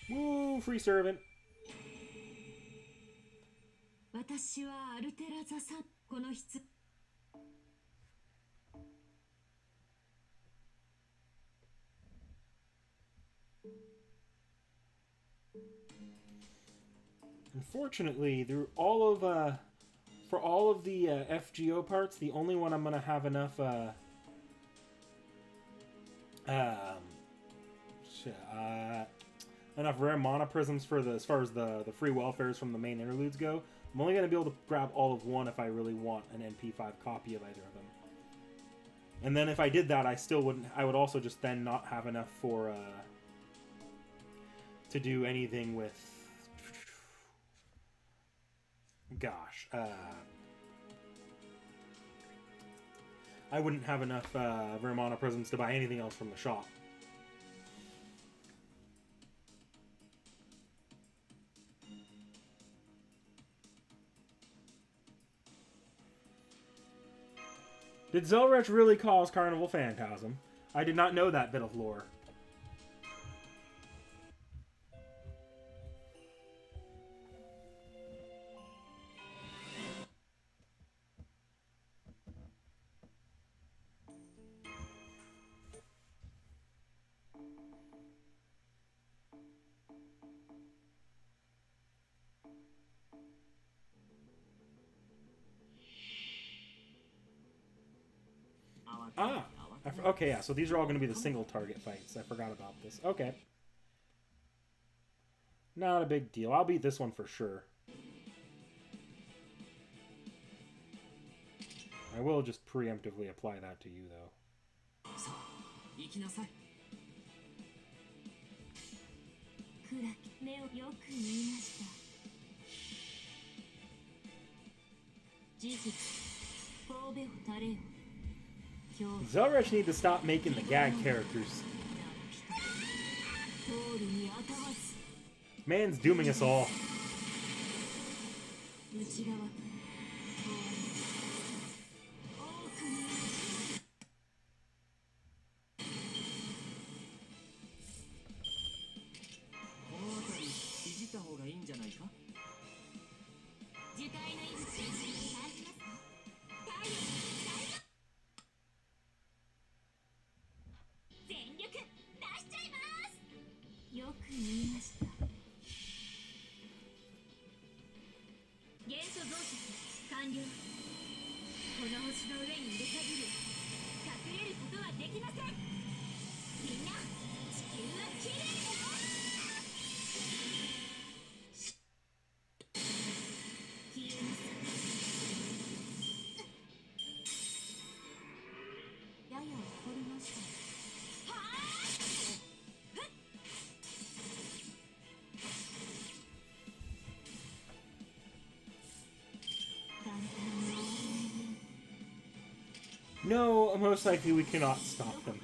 Woo, free servant. 私はアルテラザさん、この質。Unfortunately, through all of for all of the FGO parts, the only one I'm gonna have enough enough rare mana prisms for the as far as the free welfares from the main interludes go. I'm only gonna be able to grab all of one if I really want an NP5 copy of either of them. And then if I did that, I still wouldn't. I would also just then not have enough for to do anything with. Gosh, I wouldn't have enough rare mana prisms to buy anything else from the shop. Did Zelrech really cause Carnival Phantasm? I did not know that bit of lore. Ah! Okay, yeah, so these are all going to be the single target fights. I forgot about this. Okay. Not a big deal. I'll beat this one for sure. I will just preemptively apply that to you, though. 行きなさい。暗き目をよく見ました。事実、神戸を垂れよ。Zelrich need to stop making the gag characters. Man's dooming us all. No, most likely we cannot stop them.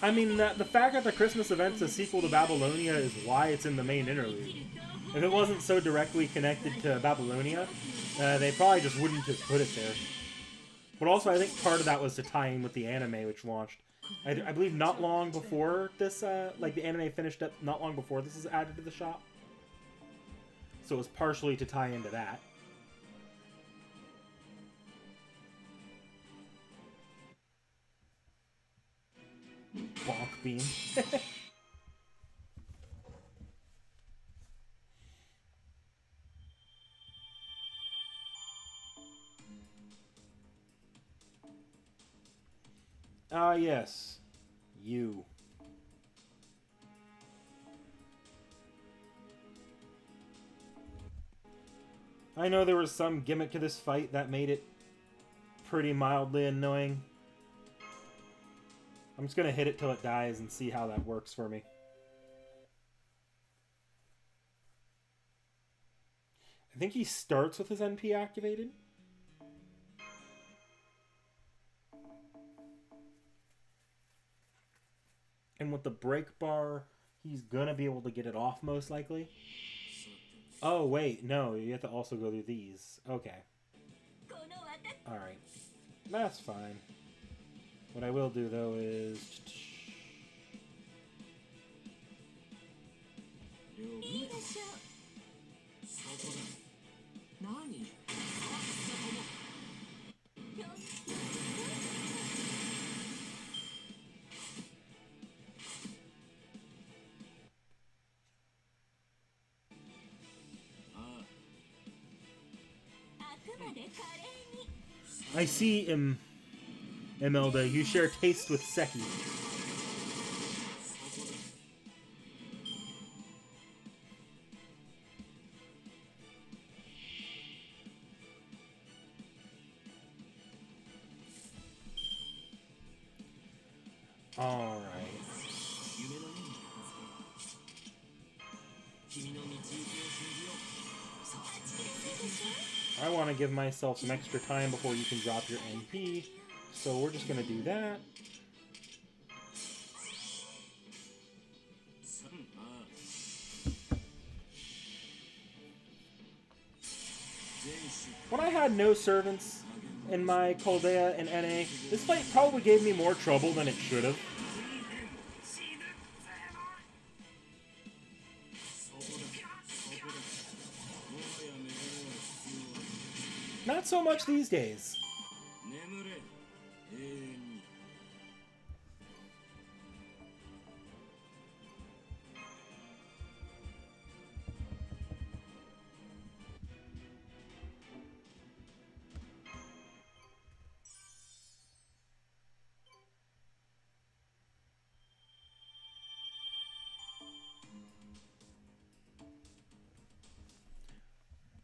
I mean, the fact that the Christmas event's a sequel to Babylonia is why it's in the main interlude. If it wasn't so directly connected to Babylonia, they probably just wouldn't have put it there. But also, I think part of that was to tie in with the anime, which launched, I believe, not long before this, like, the anime finished up not long before this is added to the shop. So it was partially to tie into that. Bonk beam. Ah, yes. You. I know there was some gimmick to this fight that made it pretty mildly annoying. I'm just gonna hit it till it dies and see how that works for me. I think he starts with his NP activated. And with the break bar, he's gonna be able to get it off most likely. Oh, wait, no, you have to also go through these. Okay. Alright. That's fine. What I will do, though, is... I see, Imelda, you share taste with Seki. I want to give myself some extra time before you can drop your NP, so we're just going to do that. When I had no servants in my Coldea and NA, this fight probably gave me more trouble than it should have. Not so much these days.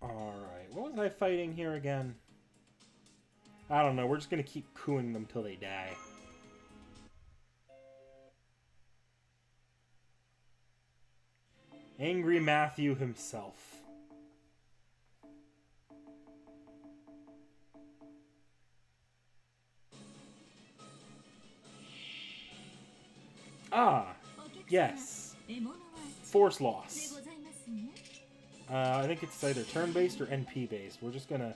Alright, what was I fighting here again? I don't know, we're just gonna keep cooing them till they die. Angry Matthew himself. Ah, yes. Force loss. I think it's either turn-based or NP-based. We're just gonna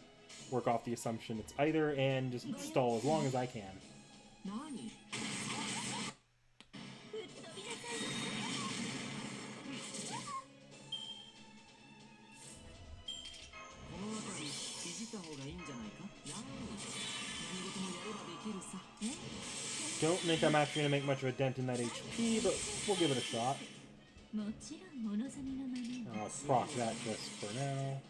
work off the assumption it's either and just stall as long as I can. Don't think I'm actually going to make much of a dent in that HP, but we'll give it a shot. I'll proc that just for now.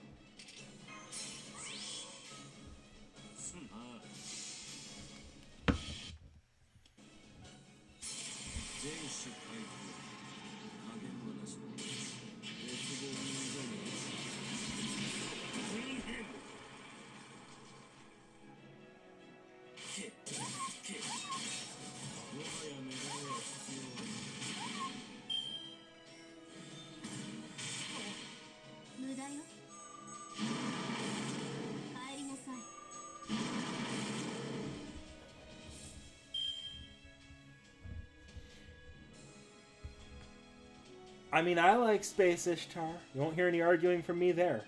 I mean, I like Space Ishtar. You won't hear any arguing from me there.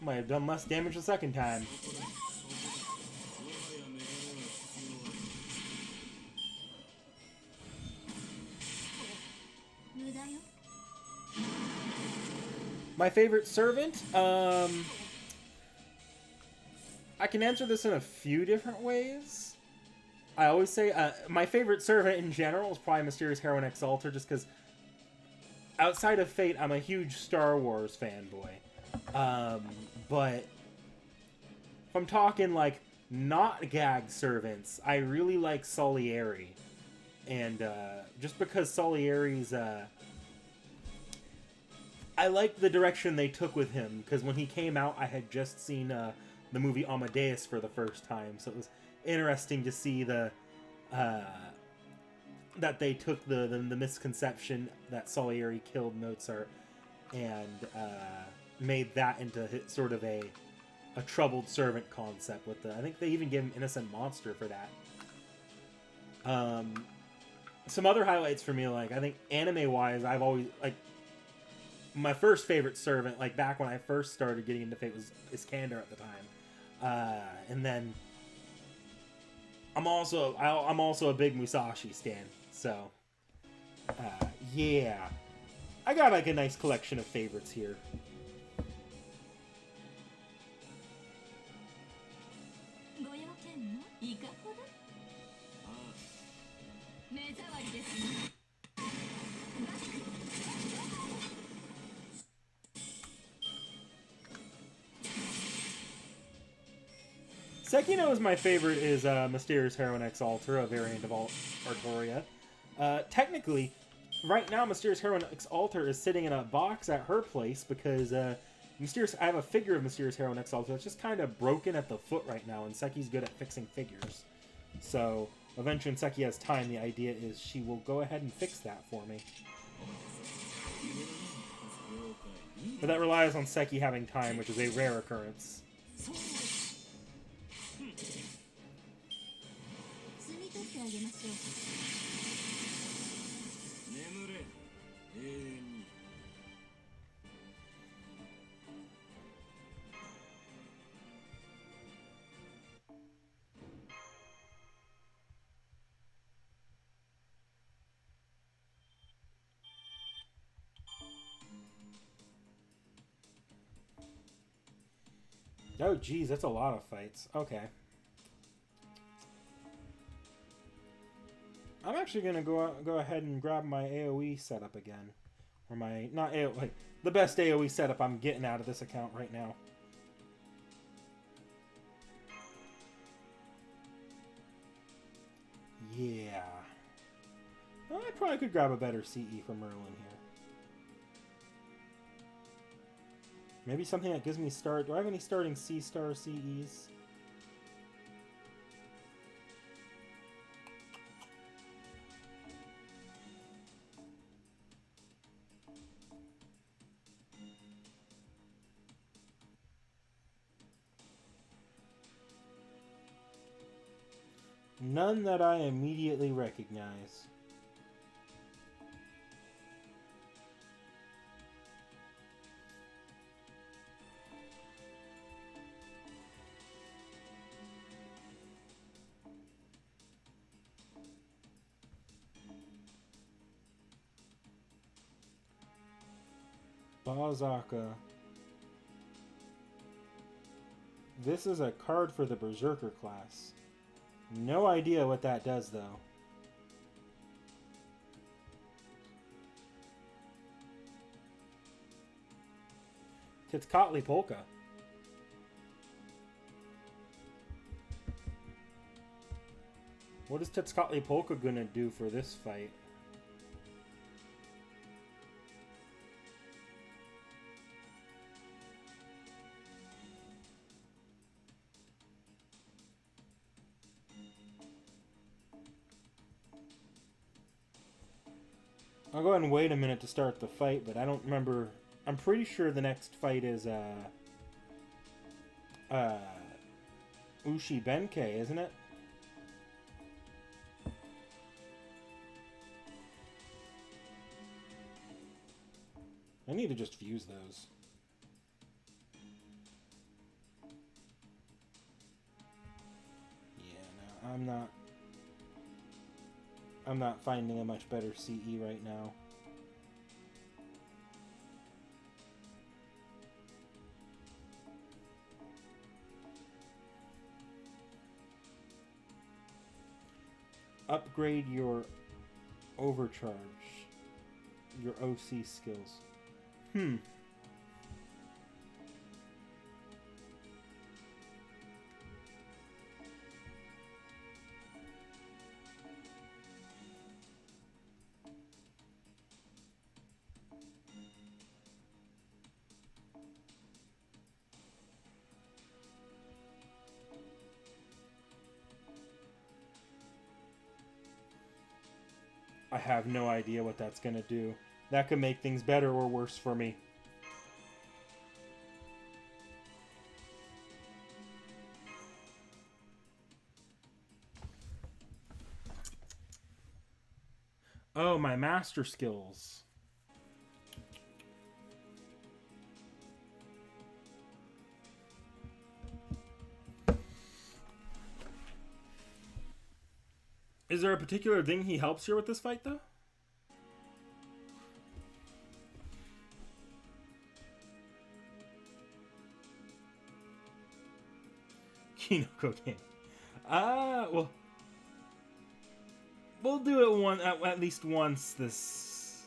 Might have done less damage the second time. My favorite servant? I can answer this in a few different ways. I always say my favorite servant in general is probably Mysterious Heroine Exalter, just because outside of Fate, I'm a huge Star Wars fanboy. But if I'm talking like not gag servants, I really like Salieri. And just because Salieri's... I like the direction they took with him, because when he came out, I had just seen the movie Amadeus for the first time, so it was interesting to see the that they took the misconception that Salieri killed Mozart and made that into sort of a troubled servant concept. With I think they even gave him Innocent Monster for that. Some other highlights for me, like I think anime-wise, I've always like. My first favorite servant, like back when I first started getting into Fate, was Iskander at the time, and then I'm also a big Musashi stan. So yeah, I got like a nice collection of favorites here. Sekino's my favorite is Mysterious Heroine X Alter, a variant of Artoria. Technically, right now, Mysterious Heroine X Alter is sitting in a box at her place because I have a figure of Mysterious Heroine X Alter that's just kind of broken at the foot right now, and Seki's good at fixing figures. So, eventually when Seki has time, the idea is she will go ahead and fix that for me. But that relies on Seki having time, which is a rare occurrence. 摘み取ってあげましょう。眠れ永遠に Oh, geez, that's a lot of fights. Okay. I'm actually gonna go ahead and grab my AoE setup again, or my not AoE, like the best AoE setup I'm getting out of this account right now. Yeah. Well, I probably could grab a better CE for Merlin here. Maybe something that gives me start. Do I have any starting C-star CEs? None that I immediately recognize. Bazaka. This is a card for the Berserker class. No idea what that does, though. T.H.E Polka. What is T.H.E Polka gonna do for this fight? I'll go ahead and wait a minute to start the fight, but I don't remember. I'm pretty sure the next fight is Ushi Benkei, isn't it? I need to just fuse those. Yeah, no, I'm not finding a much better CE right now. Upgrade your overcharge. Your OC skills. I have no idea what that's gonna do. That could make things better or worse for me. Oh, my master skills. Is there a particular thing he helps here with this fight, though? Kinoko game. Well, we'll do it at least once this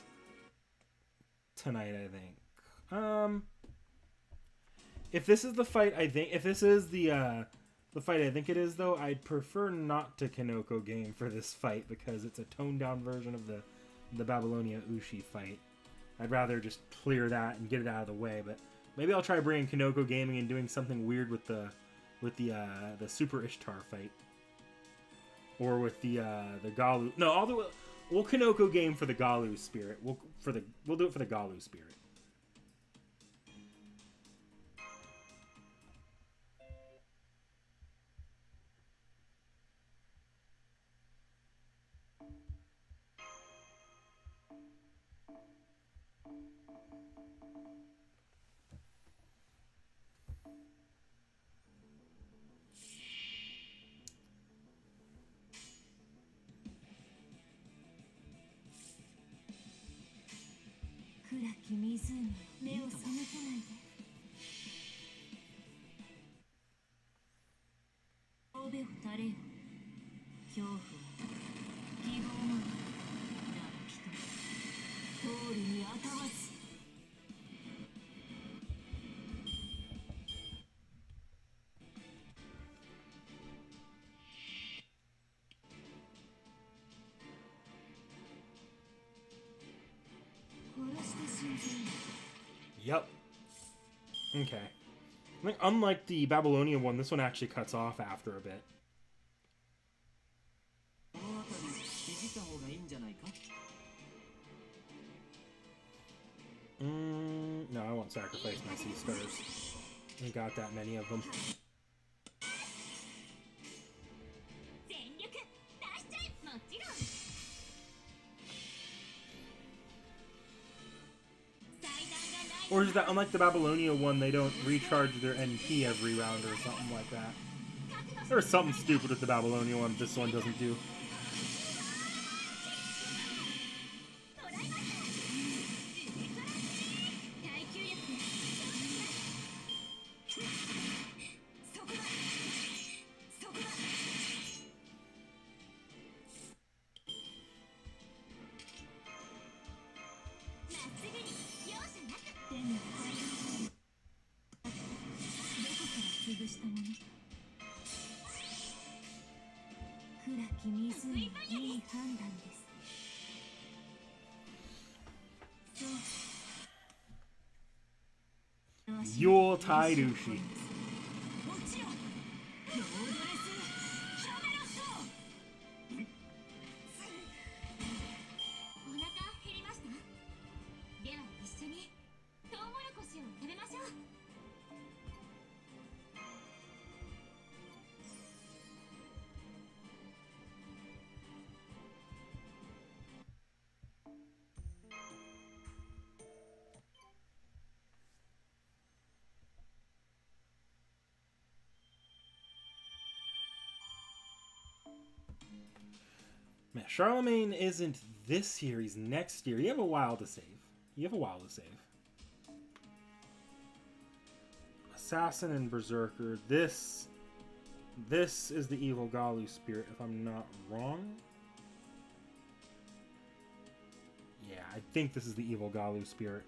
tonight, I think. If this is the fight, if this is the the fight I think it is, though, I'd prefer not to Kanoko game for this fight because it's a toned down version of the Babylonia Ushi fight. I'd rather just clear that and get it out of the way, but maybe I'll try bringing Kanoko gaming and doing something weird with the Super Ishtar fight. Or with the Galu. No, we'll Kanoko game for the Galu spirit. We'll do it for the Galu spirit. Yep. Okay. I think unlike the Babylonian one, this one actually cuts off after a bit. No, I won't sacrifice my sea stars. I got that many of them. Or is that, unlike the Babylonia one, they don't recharge their NP every round or something like that? There's something stupid with the Babylonia one this one doesn't do. T.H.E Ushi. Man, Charlemagne isn't this year, he's next year. You have a while to save. Assassin and Berserker. This is the evil Galu spirit, if I'm not wrong. Yeah, I think this is the evil Galu spirit.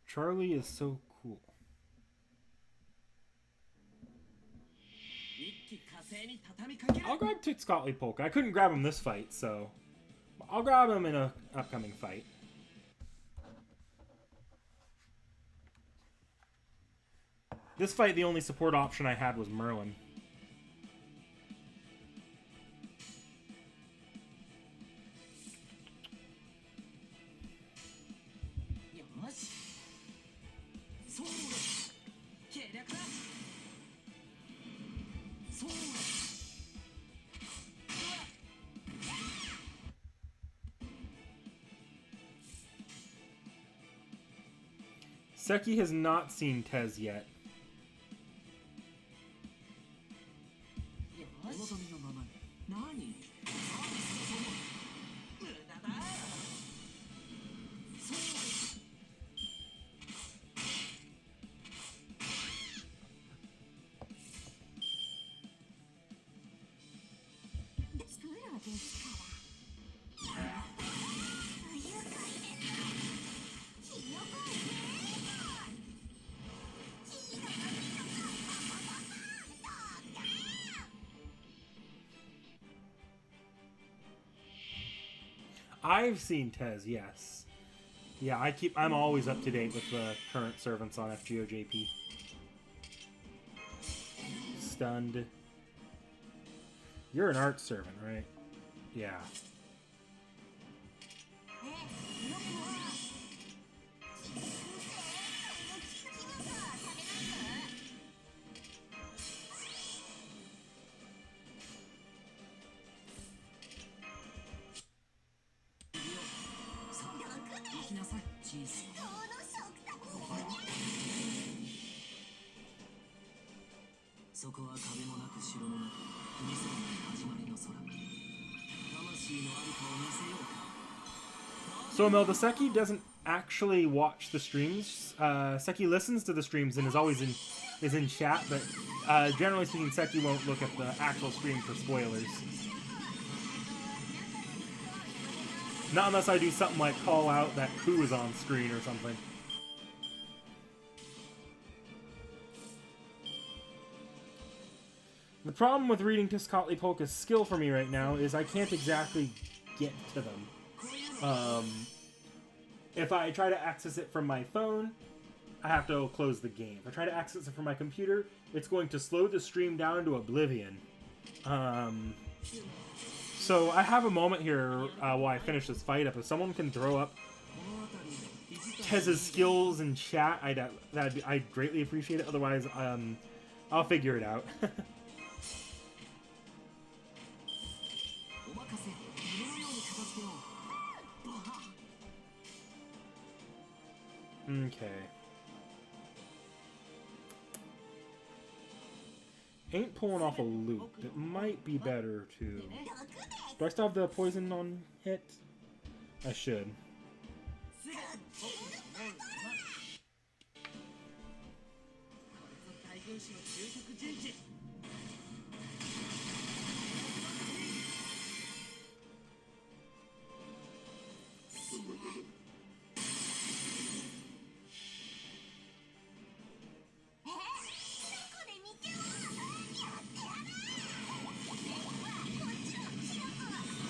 Charlie is so cool. I'll grab Titscotly Polka. I couldn't grab him this fight, so I'll grab him in an upcoming fight. This fight, the only support option I had was Merlin. Seki has not seen T.H.E yet. I've seen T.E.S, yes. Yeah, I'm always up to date with the current servants on FGOJP. Stunned. You're an art servant, right? Yeah. So Mel, the Seki doesn't actually watch the streams. Seki listens to the streams and is in chat, but generally speaking, Seki won't look at the actual stream for spoilers. Not unless I do something like call out that Ku is on screen or something. The problem with reading Tiscotli Polka's skill for me right now is I can't exactly get to them. If I try to access it from my phone, I have to close the game. If I try to access it from my computer, it's going to slow the stream down to oblivion. So I have a moment here while I finish this fight up. If someone can throw up Tez's skills in chat, I'd greatly appreciate it. Otherwise, I'll figure it out. Okay. Ain't pulling off a loop. It might be better to... Do I still have the poison on hit? I should.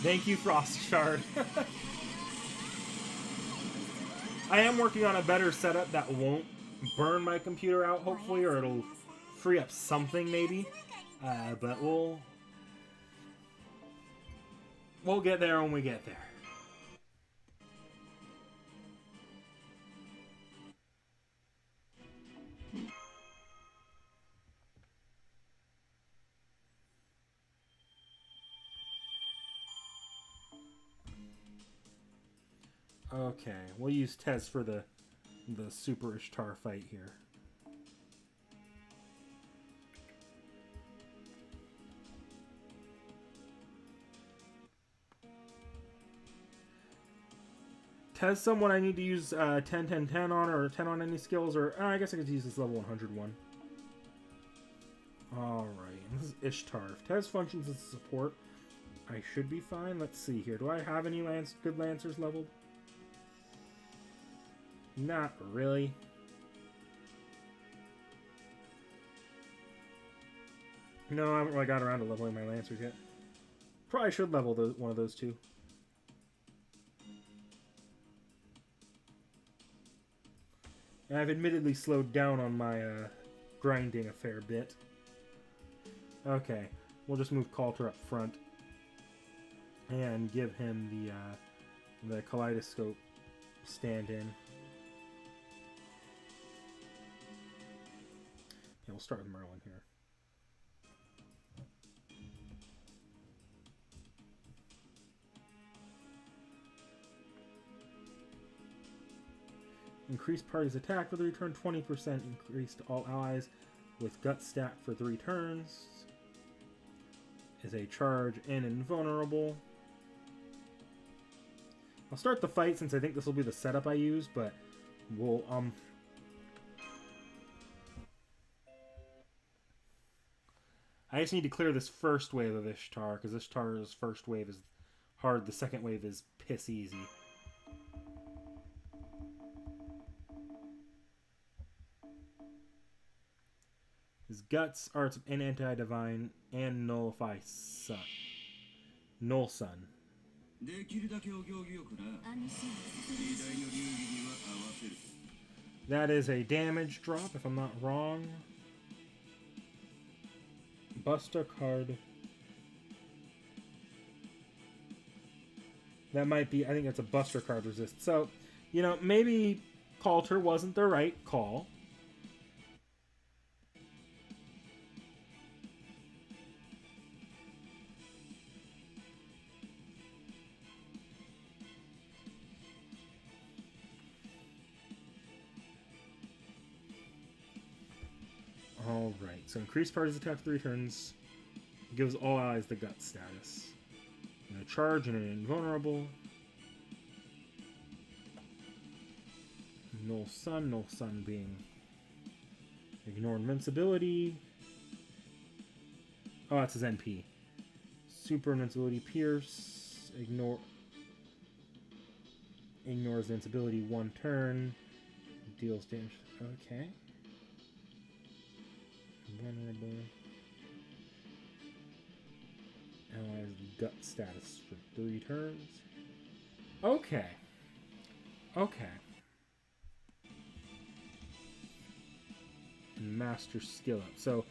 Thank you, Frost Shard. I am working on a better setup that won't burn my computer out, hopefully, or it'll free up something, maybe. But we'll get there when we get there. Okay, we'll use T.E.S for the Super Ishtar fight here. T.E.S someone I need to use 10-10-10 on, or 10 on any skills, or I guess I could use this level 101. Alright, this is Ishtar. If T.E.S functions as support, I should be fine. Let's see here. Do I have any good Lancers leveled? Not really. No, I haven't really got around to leveling my Lancers yet. Probably should level one of those two. And I've admittedly slowed down on my grinding a fair bit. Okay, we'll just move Coulter up front and give him the Kaleidoscope stand-in. Yeah, we'll start with Merlin here. Increased party's attack for 3 turns, 20% increased all allies with gut stat for 3 turns. is a charge and invulnerable. I'll start the fight since I think this will be the setup I use, but we'll I just need to clear this first wave of Ishtar, because Ishtar's first wave is hard, the second wave is piss easy. His guts, arts and anti-divine, and nullify sun. Null sun. できるだけお行儀よくな。安心させ時代の流儀には合わせる。 That is a damage drop, if I'm not wrong. Buster card. That might be, I think that's a Buster card resist. So, you know, maybe Coulter wasn't the right call. Alright, so increase party's attack 3 turns. Gives all allies the gut status. And a charge and an invulnerable. Null Sun being ignore invincibility. Oh, that's his NP. Super invincibility, Pierce. Ignores invincibility 1 turn. Deals damage. Okay. Vulnerable. Allies gut status for 3 turns. Okay. Okay. And master skill up. So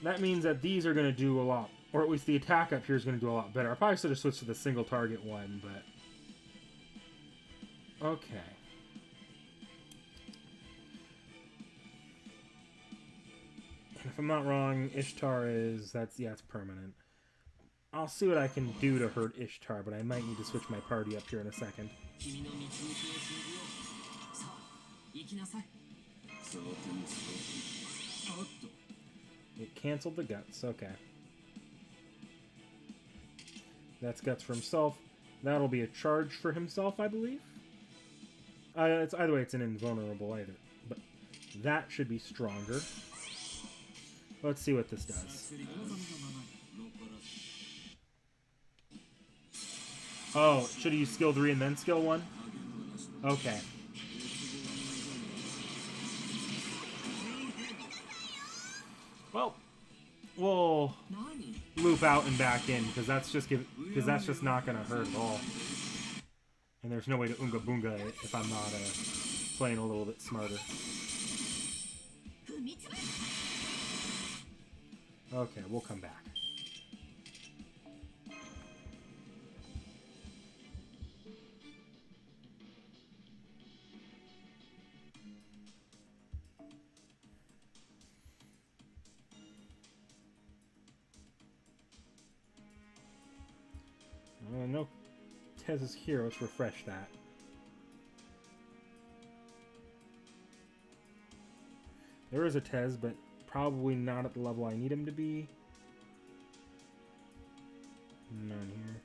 that means that these are going to do a lot, or at least the attack up here is going to do a lot better. I probably should have switched to the single target one, but okay. If I'm not wrong, Ishtar is, it's permanent. I'll see what I can do to hurt Ishtar, but I might need to switch my party up here in a second. It canceled the guts, okay. That's guts for himself. That'll be a charge for himself, I believe. It's either way, it's an invulnerable either. But that should be stronger. Let's see what this does. Oh, should have used skill 3 and then skill 1? Okay. Well, we'll loop out and back in because that's just not gonna hurt at all. And there's no way to Unga Boonga it if I'm not playing a little bit smarter. Okay, we'll come back. No T.H.E is here. Let's refresh that. There is a T.H.E, but probably not at the level I need him to be. None here.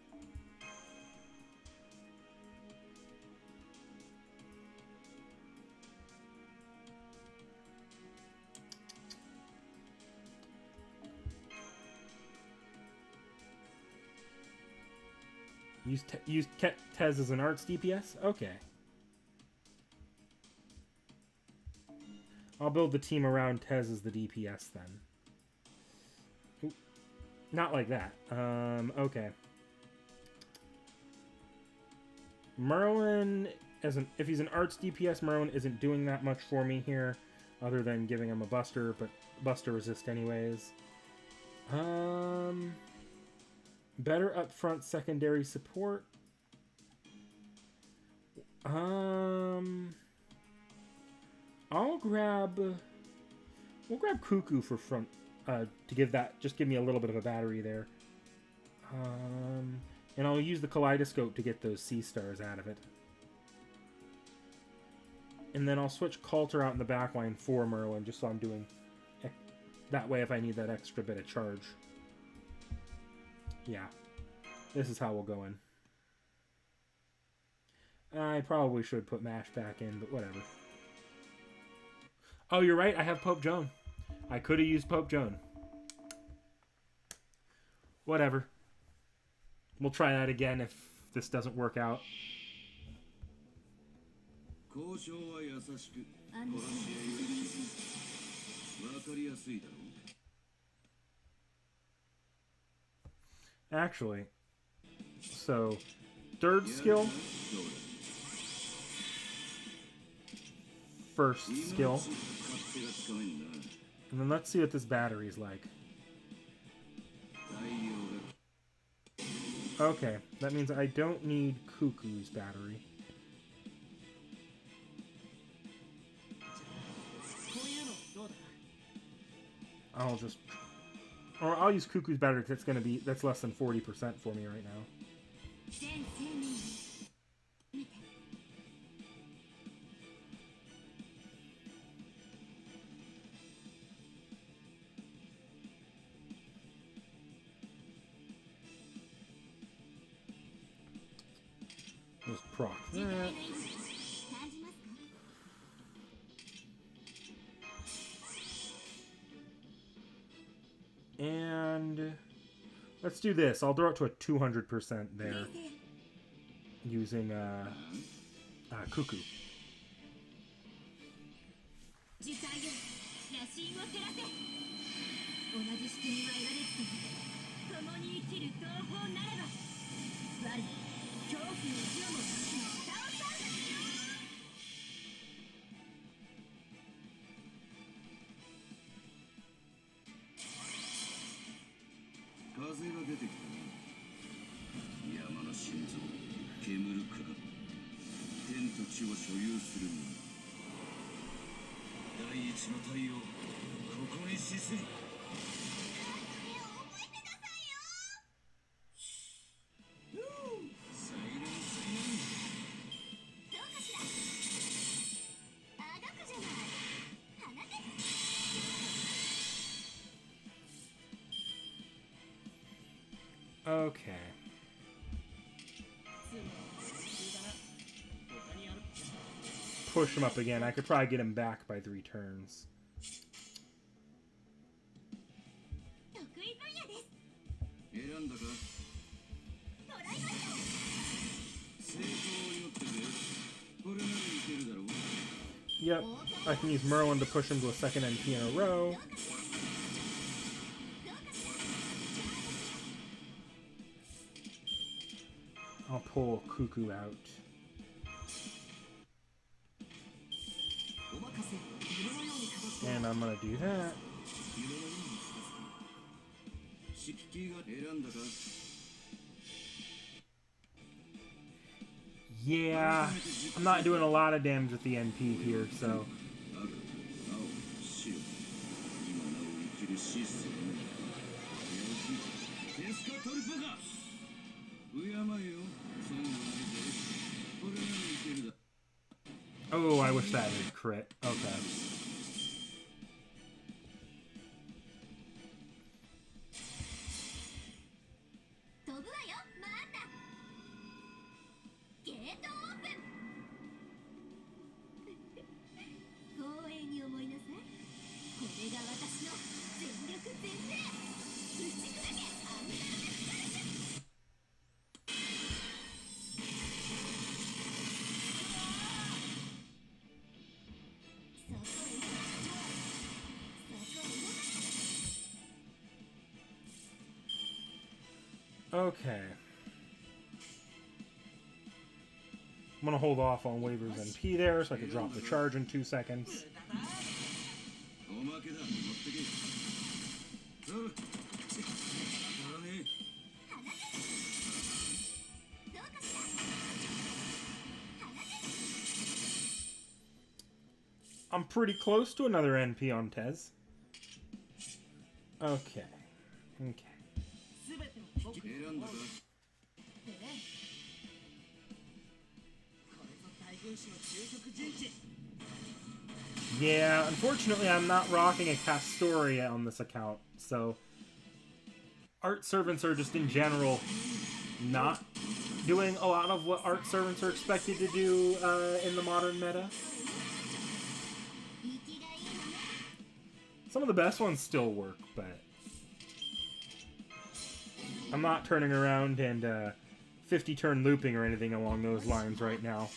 Use T.H.E as an arts DPS? Okay. I'll build the team around T.H.E as the DPS then. Ooh, not like that. Okay. Merlin, if he's an arts DPS, Merlin isn't doing that much for me here, other than giving him a Buster, but Buster resist anyways. Better upfront secondary support. We'll grab Cuckoo for front, to just give me a little bit of a battery there. And I'll use the Kaleidoscope to get those sea stars out of it. And then I'll switch Coulter out in the back line for Merlin, just so I'm doing that way if I need that extra bit of charge. Yeah. This is how we'll go in. I probably should put MASH back in, but whatever. Oh, you're right. I have Pope Joan. I could have used Pope Joan. Whatever. We'll try that again if this doesn't work out. 交渉は優しく、殺し合いはしない。わかりやすいだろう。 Actually, so third skill, first skill, and then let's see what this battery is like. Okay, that means I don't need Cuckoo's battery. I'll use Cuckoo's battery because that's less than 40% for me right now. Just proc that. And let's do this. I'll throw it to a 200% there using Cuckoo. Okay. Push him up again. I could probably get him back by 3 turns. Yep, I can use Merlin to push him to a second NP in a row. I'll pull Cuckoo out. And I'm gonna do that. Yeah, I'm not doing a lot of damage with the NP here, so... Oh, I wish that would crit. Okay. Okay. I'm going to hold off on Waver's NP there so I can drop the charge in 2 seconds. I'm pretty close to another NP on T.H.E. Okay. Okay. Yeah, unfortunately I'm not rocking a Castoria on this account, so art servants are just in general not doing a lot of what art servants are expected to do in the modern meta. Some of the best ones still work, but I'm not turning around and 50 turn looping or anything along those lines right now.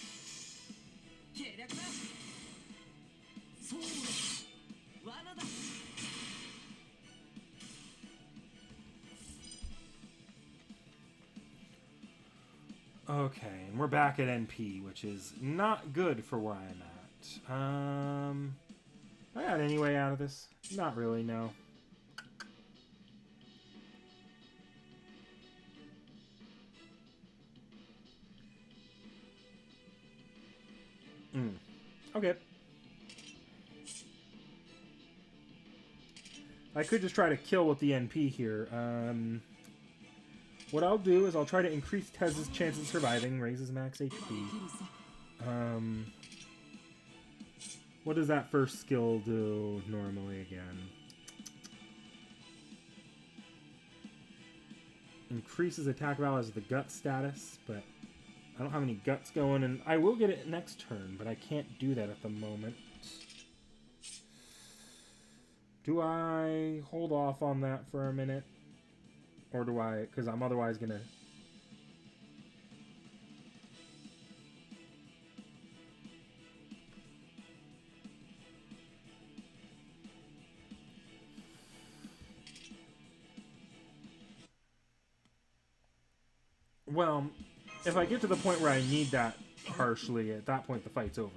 Okay, and we're back at NP, which is not good for where I'm at. I got any way out of this? Not really, no. Okay. I could just try to kill with the NP here. What I'll do is I'll try to increase T.H.E's chance of surviving, raises max HP. What does that first skill do normally again? Increases attack values of the gut status, but I don't have any guts going, and I will get it next turn, but I can't do that at the moment. Do I hold off on that for a minute? Or do I, because I'm otherwise going to... Well, if I get to the point where I need that harshly, at that point the fight's over.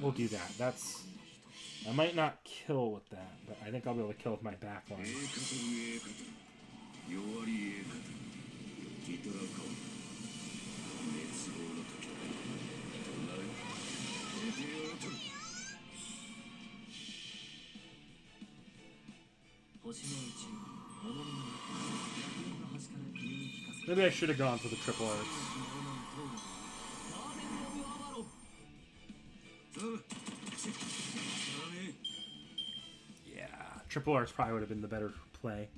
We'll do that. That's... I might not kill with that, but I think I'll be able to kill with my back line. Maybe I should have gone for the triple arts. Yeah, triple arts probably would have been the better play.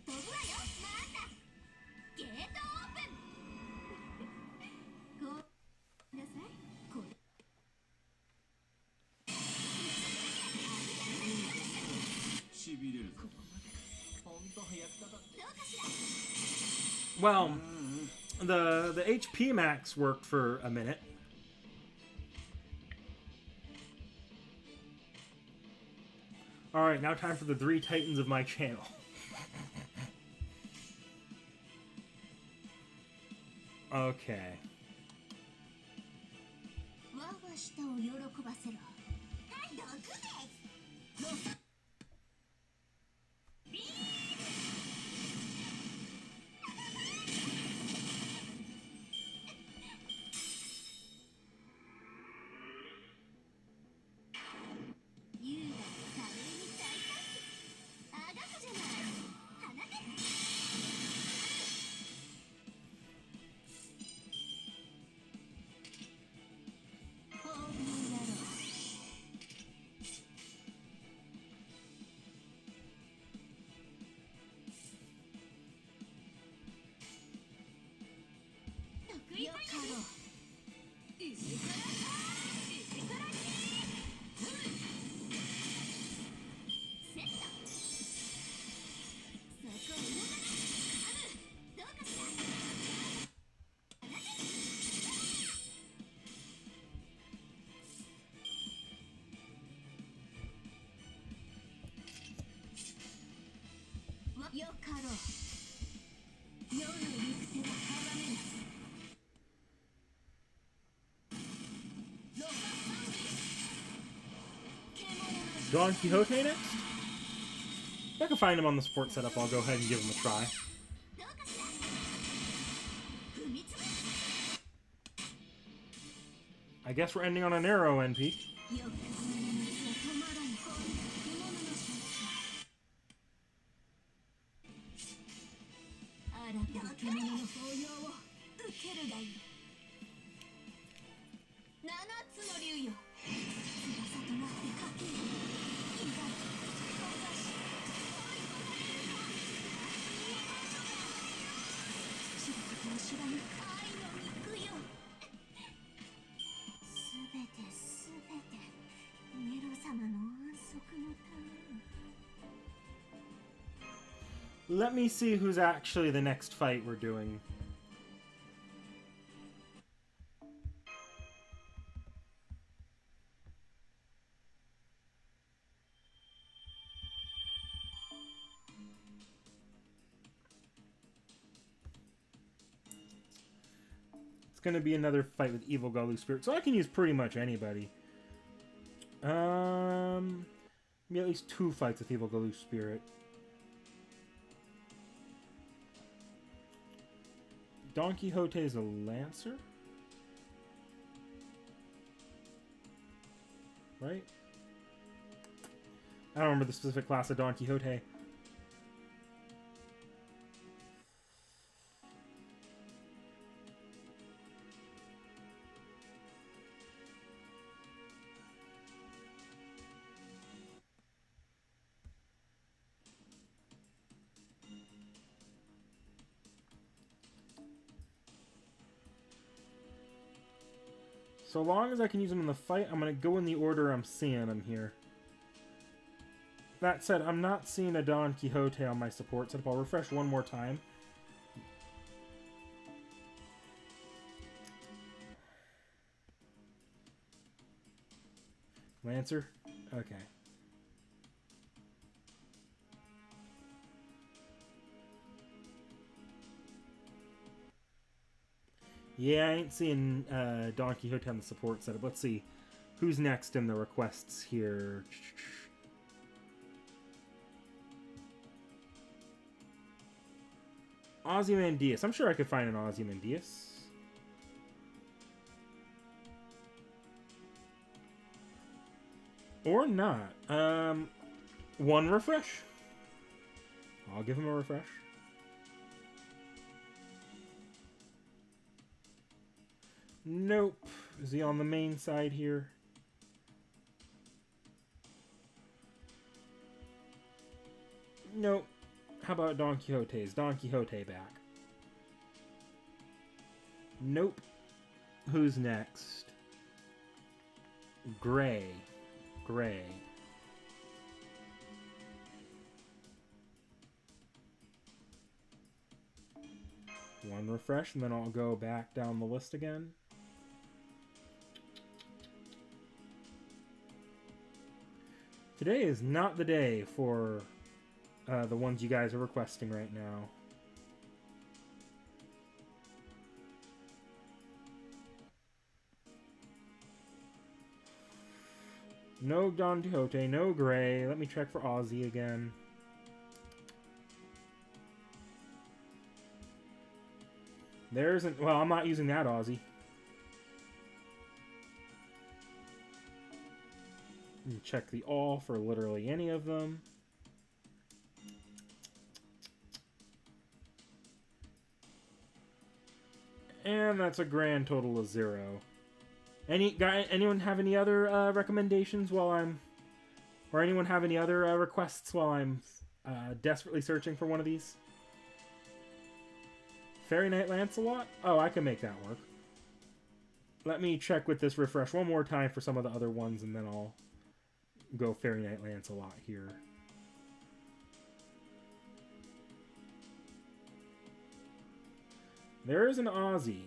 Well, the HP max worked for a minute. Alright, now time for the 3 titans of my channel. Okay. Don Quixote next? If I can find him on the support setup, I'll go ahead and give him a try. I guess we're ending on an arrow, NP. Let me see who's actually the next fight we're doing. It's going to be another fight with Evil Galu Spirit, so I can use pretty much anybody. Maybe at least 2 fights with Evil Galu Spirit. Don Quixote is a Lancer? Right? I don't remember the specific class of Don Quixote. So long as I can use them in the fight, I'm going to go in the order I'm seeing them here. That said, I'm not seeing a Don Quixote on my support setup. I'll refresh one more time. Lancer? Okay. Yeah, I ain't seeing Don Quixote on the support setup. Let's see. Who's next in the requests here? Ozymandias. I'm sure I could find an Ozymandias. Or not. One refresh. I'll give him a refresh. Nope. Is he on the main side here? Nope. How about Don Quixote? Is Don Quixote back? Nope. Who's next? Gray. Gray. One refresh, and then I'll go back down the list again. Today is not the day for the ones you guys are requesting right now. No Don Quixote, no Gray. Let me check for Ozzy again. There isn't... Well, I'm not using that Ozzy. And check the all for literally any of them. And that's a grand total of 0. Anyone have any other recommendations while I'm... Or anyone have any other requests while I'm desperately searching for one of these? Fairy Knight Lancelot? Oh, I can make that work. Let me check with this refresh one more time for some of the other ones, and then I'll go Fairy Knight Lancelot here. There is an Aussie.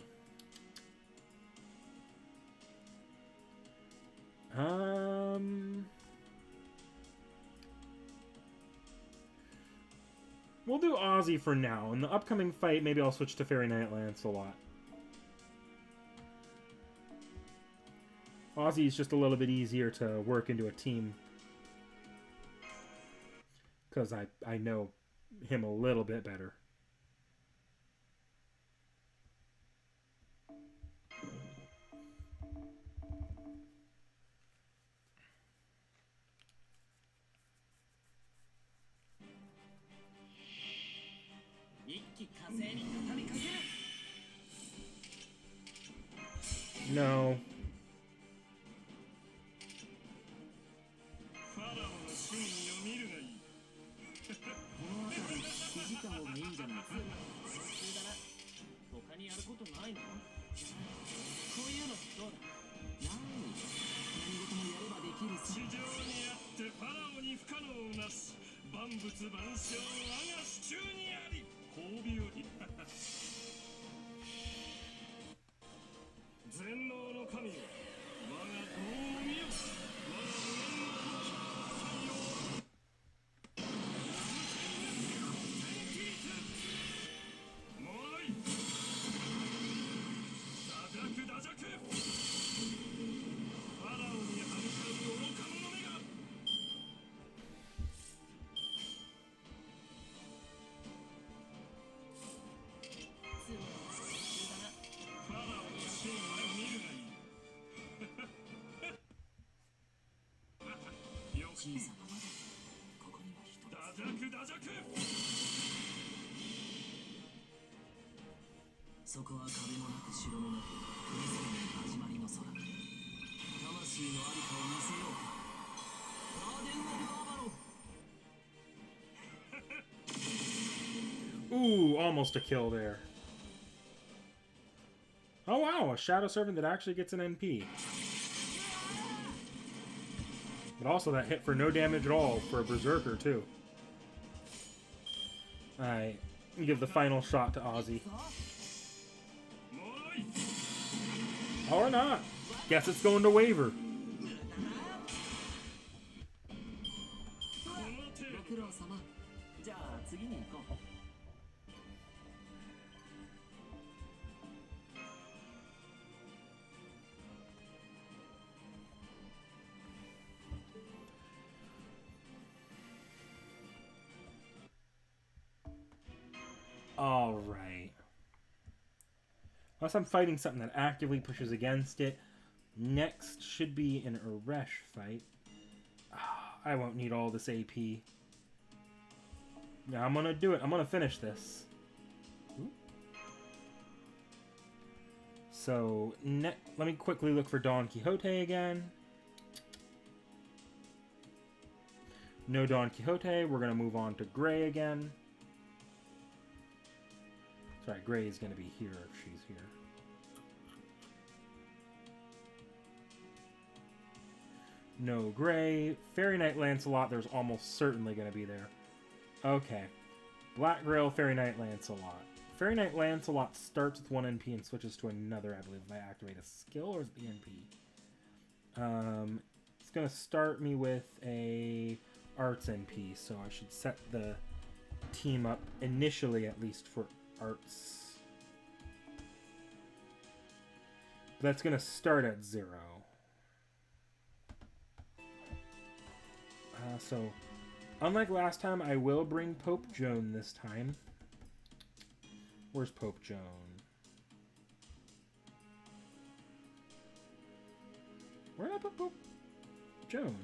We'll do Aussie for now. In the upcoming fight, maybe I'll switch to Fairy Knight Lancelot. Aussie's just a little bit easier to work into a team. Because I know him a little bit better. No. 万物万象我が手中にあり褒美より全能の神よ我が業を見よ我が無限の時太陽もろいダジャクダジャクファラオに歯向かう愚か者めがファラオの真は見るがいいよ小さな窓ここには人ダジャクダジャクそこは壁もなく城もなく国世界の始まりの空魂のありかを見せようかガーデン・オブ・バーバロン Ooh, almost a kill there. Oh wow, a Shadow Servant that actually gets an NP. But also that hit for no damage at all for a Berserker too. Alright, give the final shot to Ozzy. Or not. Guess it's going to waiver. ご苦労様じゃあ次に行こう Alright. Unless I'm fighting something that actively pushes against it. Next should be an Uresh fight. I won't need all this AP. Yeah, I'm gonna do it. I'm gonna finish this. Ooh. So, let me quickly look for Don Quixote again. No Don Quixote. We're gonna move on to Gray again. Sorry, Gray is gonna be here if she's here. No Gray. Fairy Knight Lancelot, there's almost certainly going to be there. Okay. Black Grail, Fairy Knight Lancelot. Fairy Knight Lancelot starts with 1 NP and switches to another, I believe, if I activate a skill, or is it the NP? It's going to start me with a Arts NP, so I should set the team up initially, at least, for Arts. But that's going to start at 0. So, unlike last time, I will bring Pope Joan this time. Where's Pope Joan? Where did I put Pope Joan?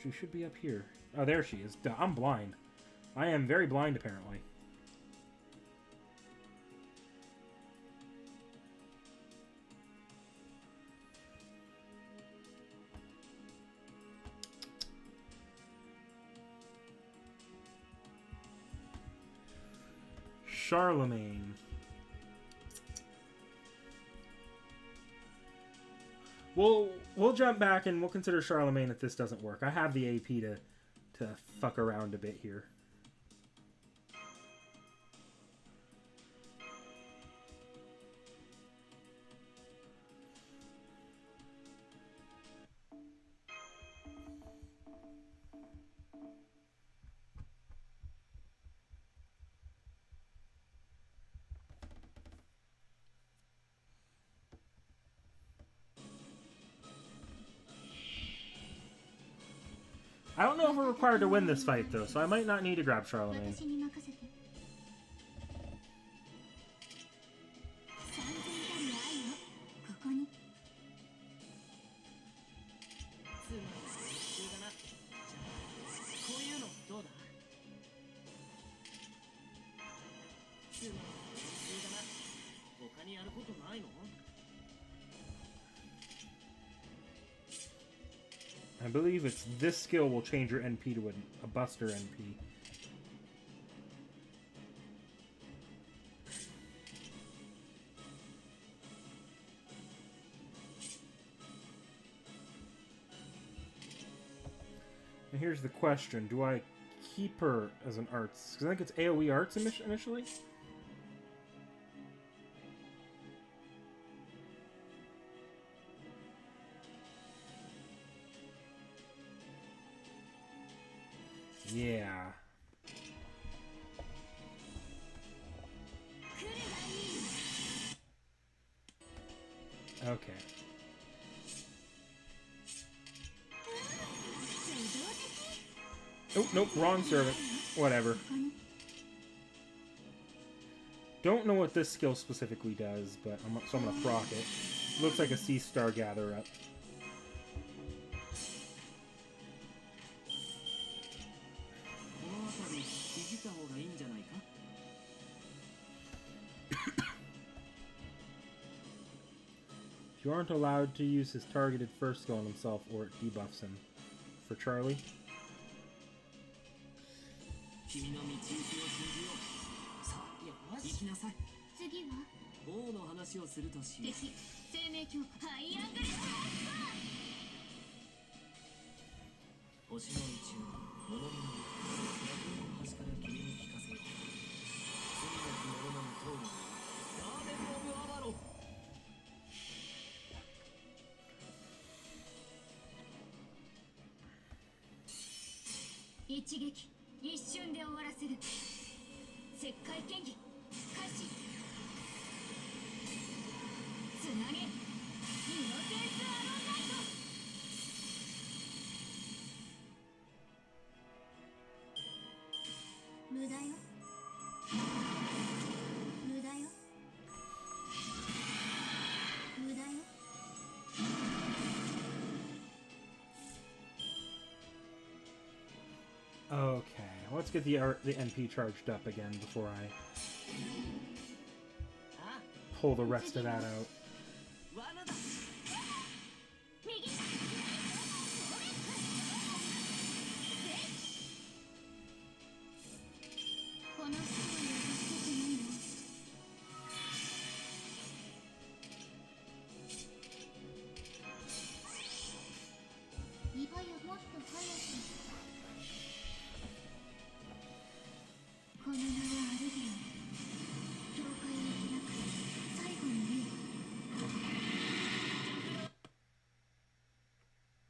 She should be up here. Oh, there she is. Duh, I'm blind. I am very blind, apparently. Charlemagne. We'll jump back and we'll consider Charlemagne if this doesn't work. I have the AP to fuck around a bit here. I don't know if we're required to win this fight, though, so I might not need to grab Charlemagne. I believe it's this skill will change your NP to a Buster NP. And here's the question: do I keep her as an arts? Because I think it's AOE arts initially. Yeah. Okay. Oh, nope, wrong servant. Whatever. Don't know what this skill specifically does, but so I'm gonna proc it. Looks like a Sea Star Gather Up. You aren't allowed to use his targeted first skill on himself, or it debuffs him. For Charlie. 君の道行きを信じよう。さあ、よし、行きなさい。次は王の話をするとしよう。敵生命強化ハイアングリッド。星の一部物の中の端から君に聞かせよう。罪なき者の通りガーデン・オブ・アバロン。一撃一瞬で終わらせる。石灰剣技開始。つなげイノセンスアロンライト。無駄よ無駄よ無駄よ。Okay, let's get the NP charged up again before I pull the rest of that out. 罠だ。右。このストーリーは捨ててないよ。今よもっと早く。この名はアルビオン。教会を開く最後の霊。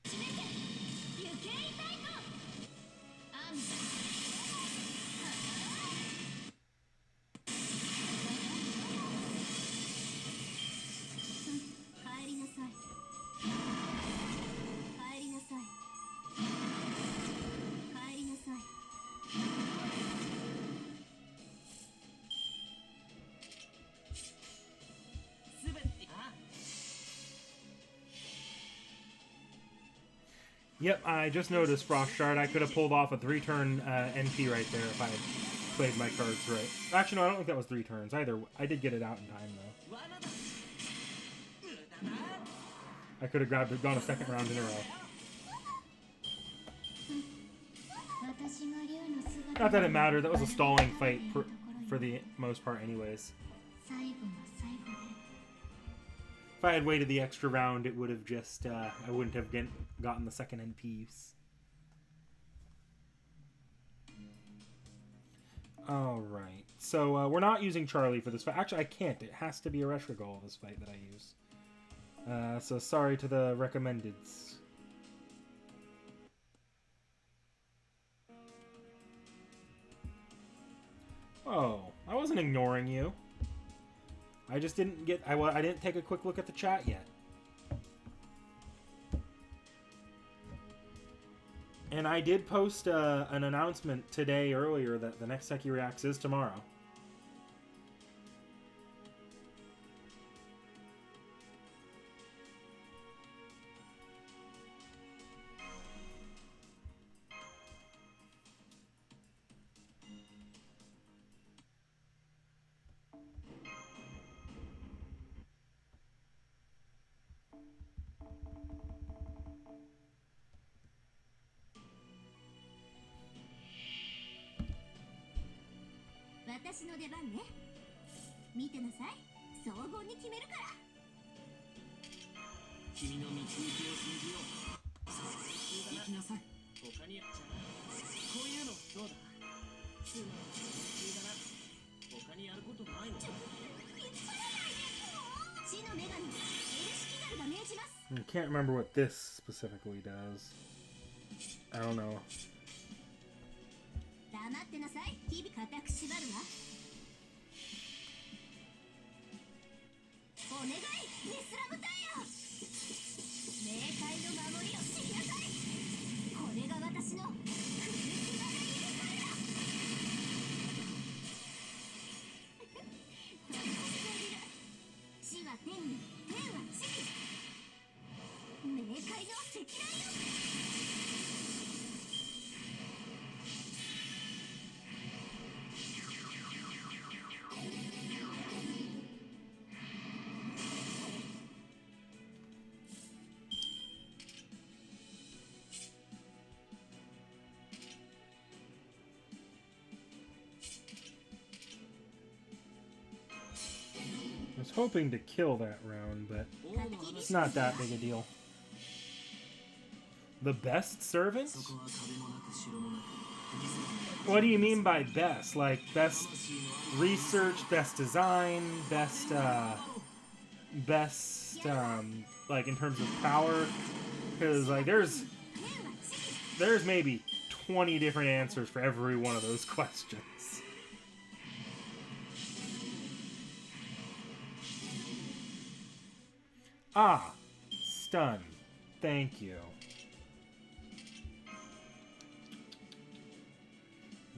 閉めて行けいたいと。アンダ帰りなさい。帰りなさい。帰りなさい。すべて。あ。Yep, I just noticed, Frost Shard. I could have pulled off a 3-turn NP right there if I had played my cards right. Actually, no, I don't think that was 3 turns either. I did get it out in time, though. 罠だ。無駄だ。 I could have grabbed it, gone a second round in a row. 私が竜の姿。 Not that it mattered. That was a stalling fight for the most part anyways. 最後の最後で。 If I had waited the extra round, it would have just, I wouldn't have gotten the second NPs. Alright, so we're not using Charlie for this fight. Actually, I can't. It has to be a Reshragol this fight that I use. So sorry to the recommendeds. Oh, I wasn't ignoring you. I just didn't get... I didn't take a quick look at the chat yet. And I did post an announcement today earlier that the next Techie Reacts is tomorrow.私の出番ね。見てなさい。総合に決めるから。君の道行きを信じよう。さあ、行きなさい。他にこういうのどうだつまり急だな他にやることないの死の女神エルシキガルが命じます。 I can't remember what this specifically does. I don't know. 黙ってなさい。日々固く縛るわ。お願いネスラムタイヤ。冥界の守りを知りなさい。これが私のクルキバレイルカルだ。死は天に天は地に。冥界の赤雷よ。I was hoping to kill that round, but it's not that big a deal. The best servant? そこは壁もなく城もなく釘付け What do you mean by best? Like best research, best design, best like in terms of power? Because like there's maybe 20 different answers for every one of those questions. Ah, stun. Thank you.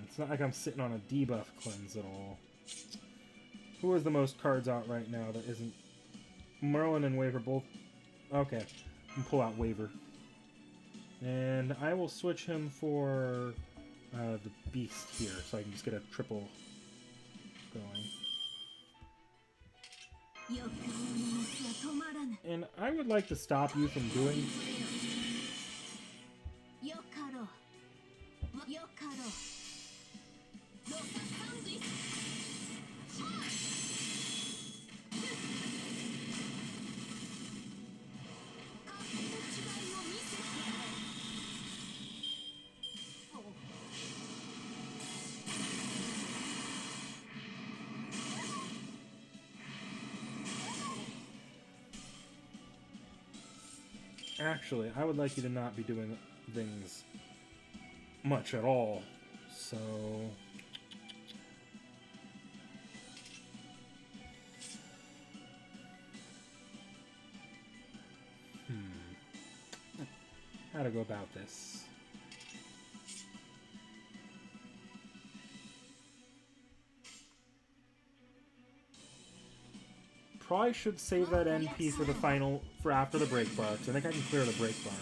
It's not like I'm sitting on a debuff cleanse at all. Who is the most cards out right now that isn't... Merlin and Waver both... Okay. I can pull out Waver. And I will switch him for the Beast here, so I can just get a triple going. And I would like to stop you from doing... Actually, I would like you to not be doing things much at all, so... How to go about this? Probably should save that NP for the final, for after the break bar, because I think I can clear the break bar.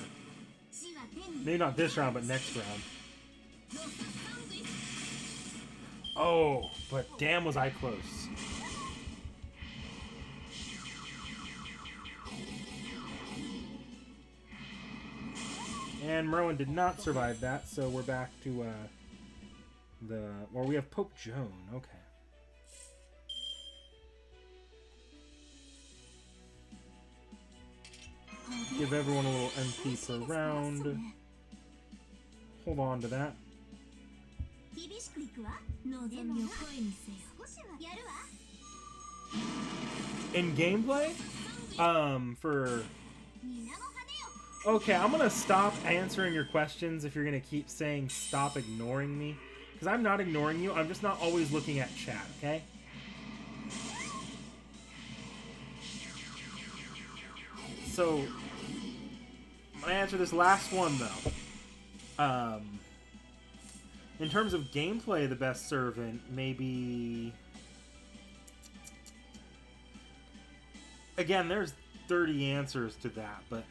Maybe not this round, but next round. Oh, but damn was I close. And Merwin did not survive that, so we're back to well, we have Pope Joan, okay. Give everyone a little MP per round. Hold on to that. In gameplay? For... Okay, I'm gonna stop answering your questions if you're gonna keep saying stop ignoring me. Because I'm not ignoring you, I'm just not always looking at chat, okay? So, I'm gonna answer this last one, though. In terms of gameplay, the best servant, maybe... Again, there's 30 answers to that, but...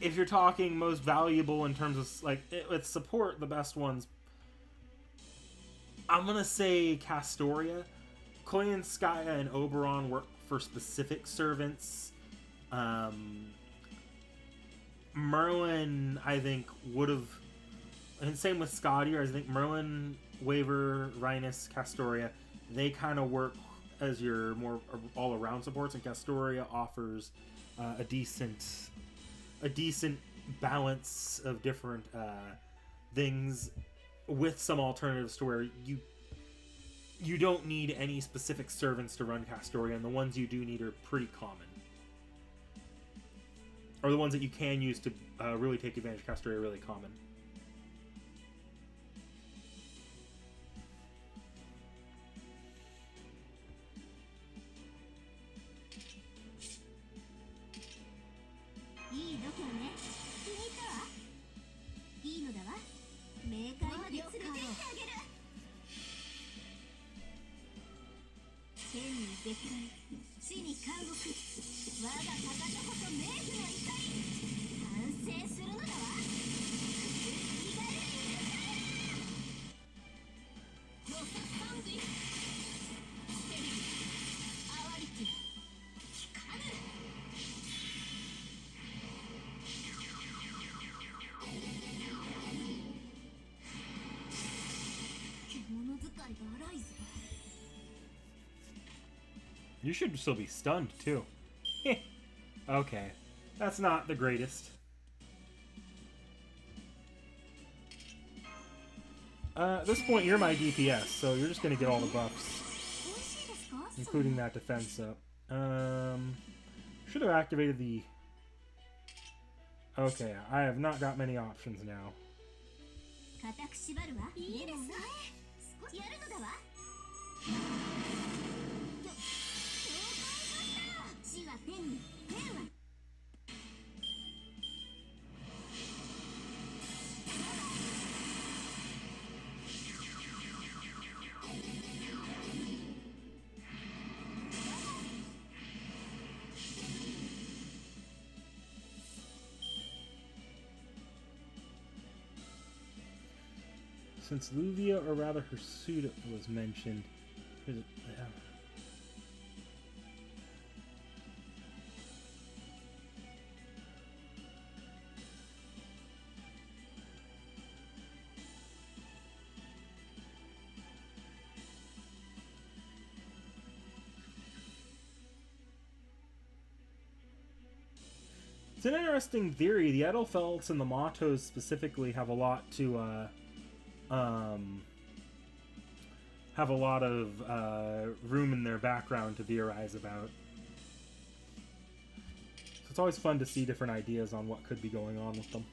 If you're talking most valuable in terms of, like, with support, the best ones... I'm gonna say Castoria. Koyanskaya and Oberon work for specific servants. Merlin, I think, would have... And same with Scottier. I think Merlin, Waver, Rhinus, Castoria, they kind of work as your more all-around supports, and Castoria offers a decent balance of different things with some alternatives to where you don't need any specific servants to run Castoria, and the ones you do need are pretty common. Or the ones that you can use to really take advantage of Castoria are really common. You should still be stunned, too. Okay. That's not the greatest. At this point, you're my DPS, so you're just going to get all the buffs. Including that defense up. Should have activated the... Okay, I have not got many options now. Since Luvia, or rather her suit, was mentioned, it's an interesting theory. The Edelfelts and the Matos specifically have a lot to have a lot of room in their background to theorize about. So it's always fun to see different ideas on what could be going on with them.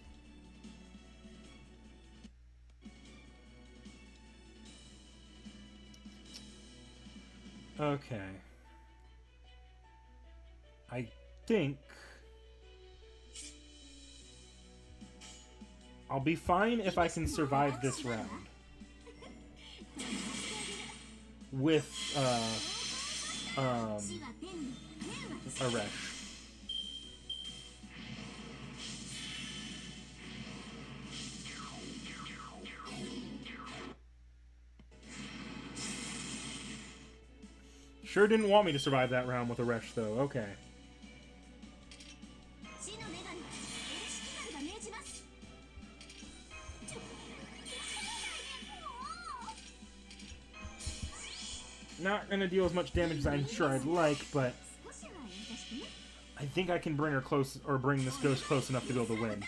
Okay. I think I'll be fine if I can survive this round. With, Aresh. Sure didn't want me to survive that round with Aresh, though. Okay. Not gonna deal as much damage as I'm sure I'd like, but I think I can bring her close, or bring this ghost close enough to be able to win.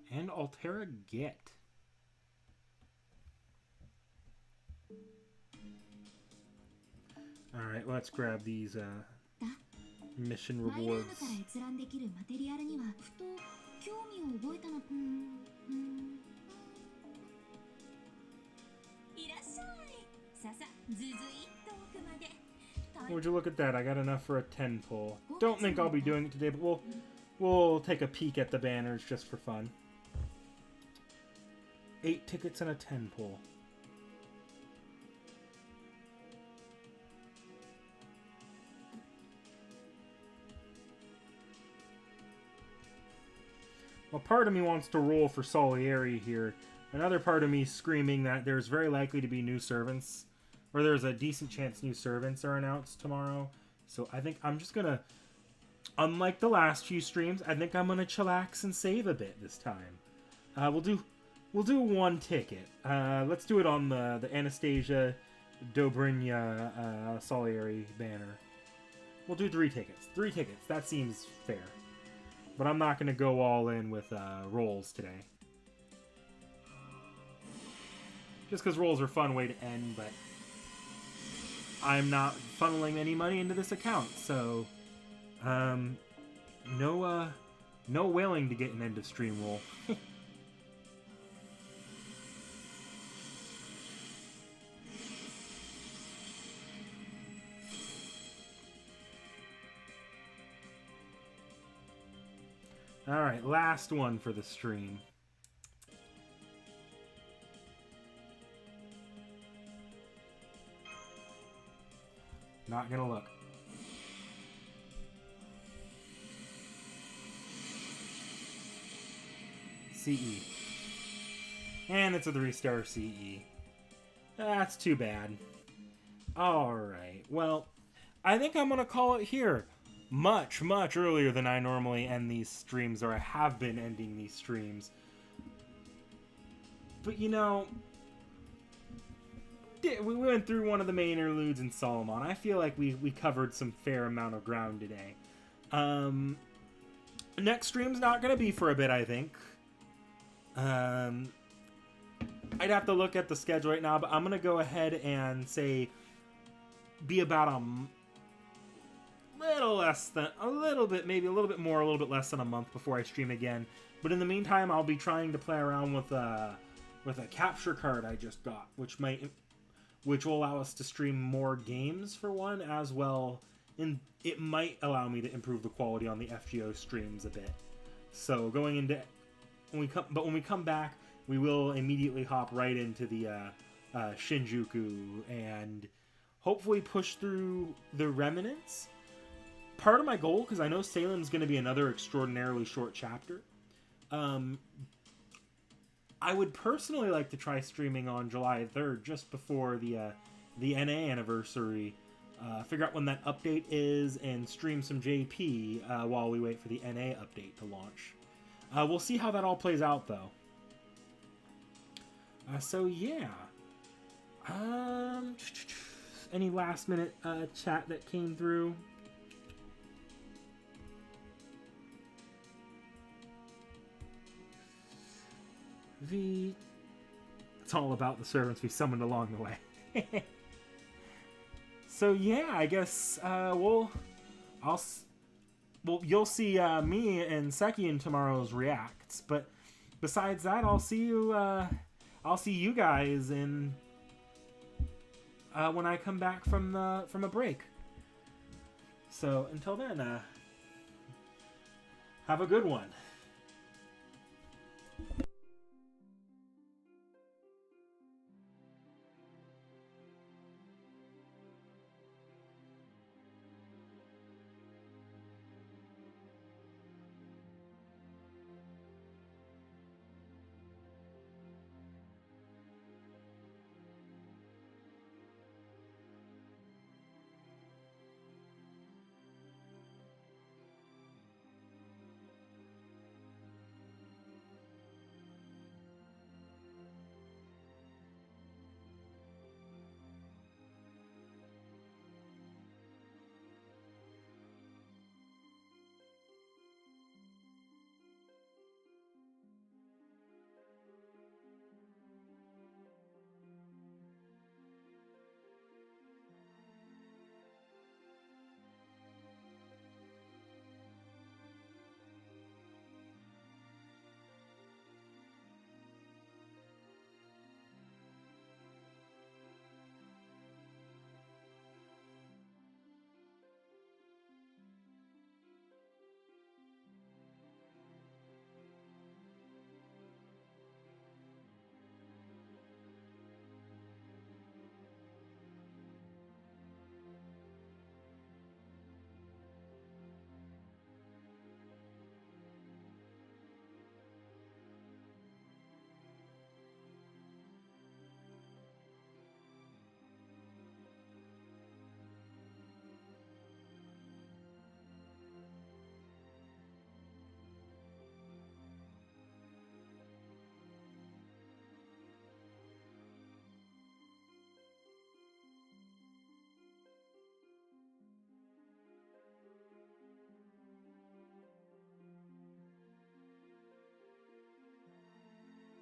And Altera get. Alright, let's grab these mission マイルーム rewards. から閲覧できるマテリアルにはふと興味を覚えたの。いらっしゃい。ささ、ずずいっと奥まで。 Would you look at that? I got enough for a 10 pull. Don't think I'll be doing it today, but we'll take a peek at the banners just for fun. 8 tickets and a 10 pull. Well, part of me wants to roll for Solieri here. Another part of me screaming that there's very likely to be new servants, or there's a decent chance new servants are announced tomorrow. So I think I'm just gonna, unlike the last few streams, I think I'm gonna chillax and save a bit this time. We'll do 1 ticket. Let's do it on the Anastasia Dobrynya Solieri banner. We'll do 3 tickets. 3 tickets. That seems fair. But I'm not gonna go all in with rolls today. Just because rolls are a fun way to end, but I'm not funneling any money into this account, so no whaling to get an end of stream roll. Alright, last one for the stream. Not gonna look. CE. And it's a 3-star CE. That's too bad. Alright, well, I think I'm gonna call it here. Much earlier than I normally end these streams, or I have been ending these streams. But you know, we went through one of the main interludes in Solomon. I feel like we covered some fair amount of ground today. Next stream's not going to be for a bit, I think. I'd have to look at the schedule right now, but I'm going to go ahead and say be about a little less than, a little bit more, a little bit less than a month before I stream again. But in the meantime, I'll be trying to play around with a capture card I just got, which will allow us to stream more games for one, as well, and it might allow me to improve the quality on the FGO streams a bit. So going into when we come back, we will immediately hop right into the Shinjuku and hopefully push through the remnants. Part of my goal, because I know Salem's going to be another extraordinarily short chapter, I would personally like to try streaming on July 3rd, just before the NA anniversary. Figure out when that update is and stream some JP while we wait for the NA update to launch. We'll see how that all plays out, though. So yeah. Any last minute chat that came through? It's all about the servants we summoned along the way. So yeah, I guess you'll see me and Seki in tomorrow's reacts. But besides that, I'll see you guys in when I come back from a break. So until then, have a good one.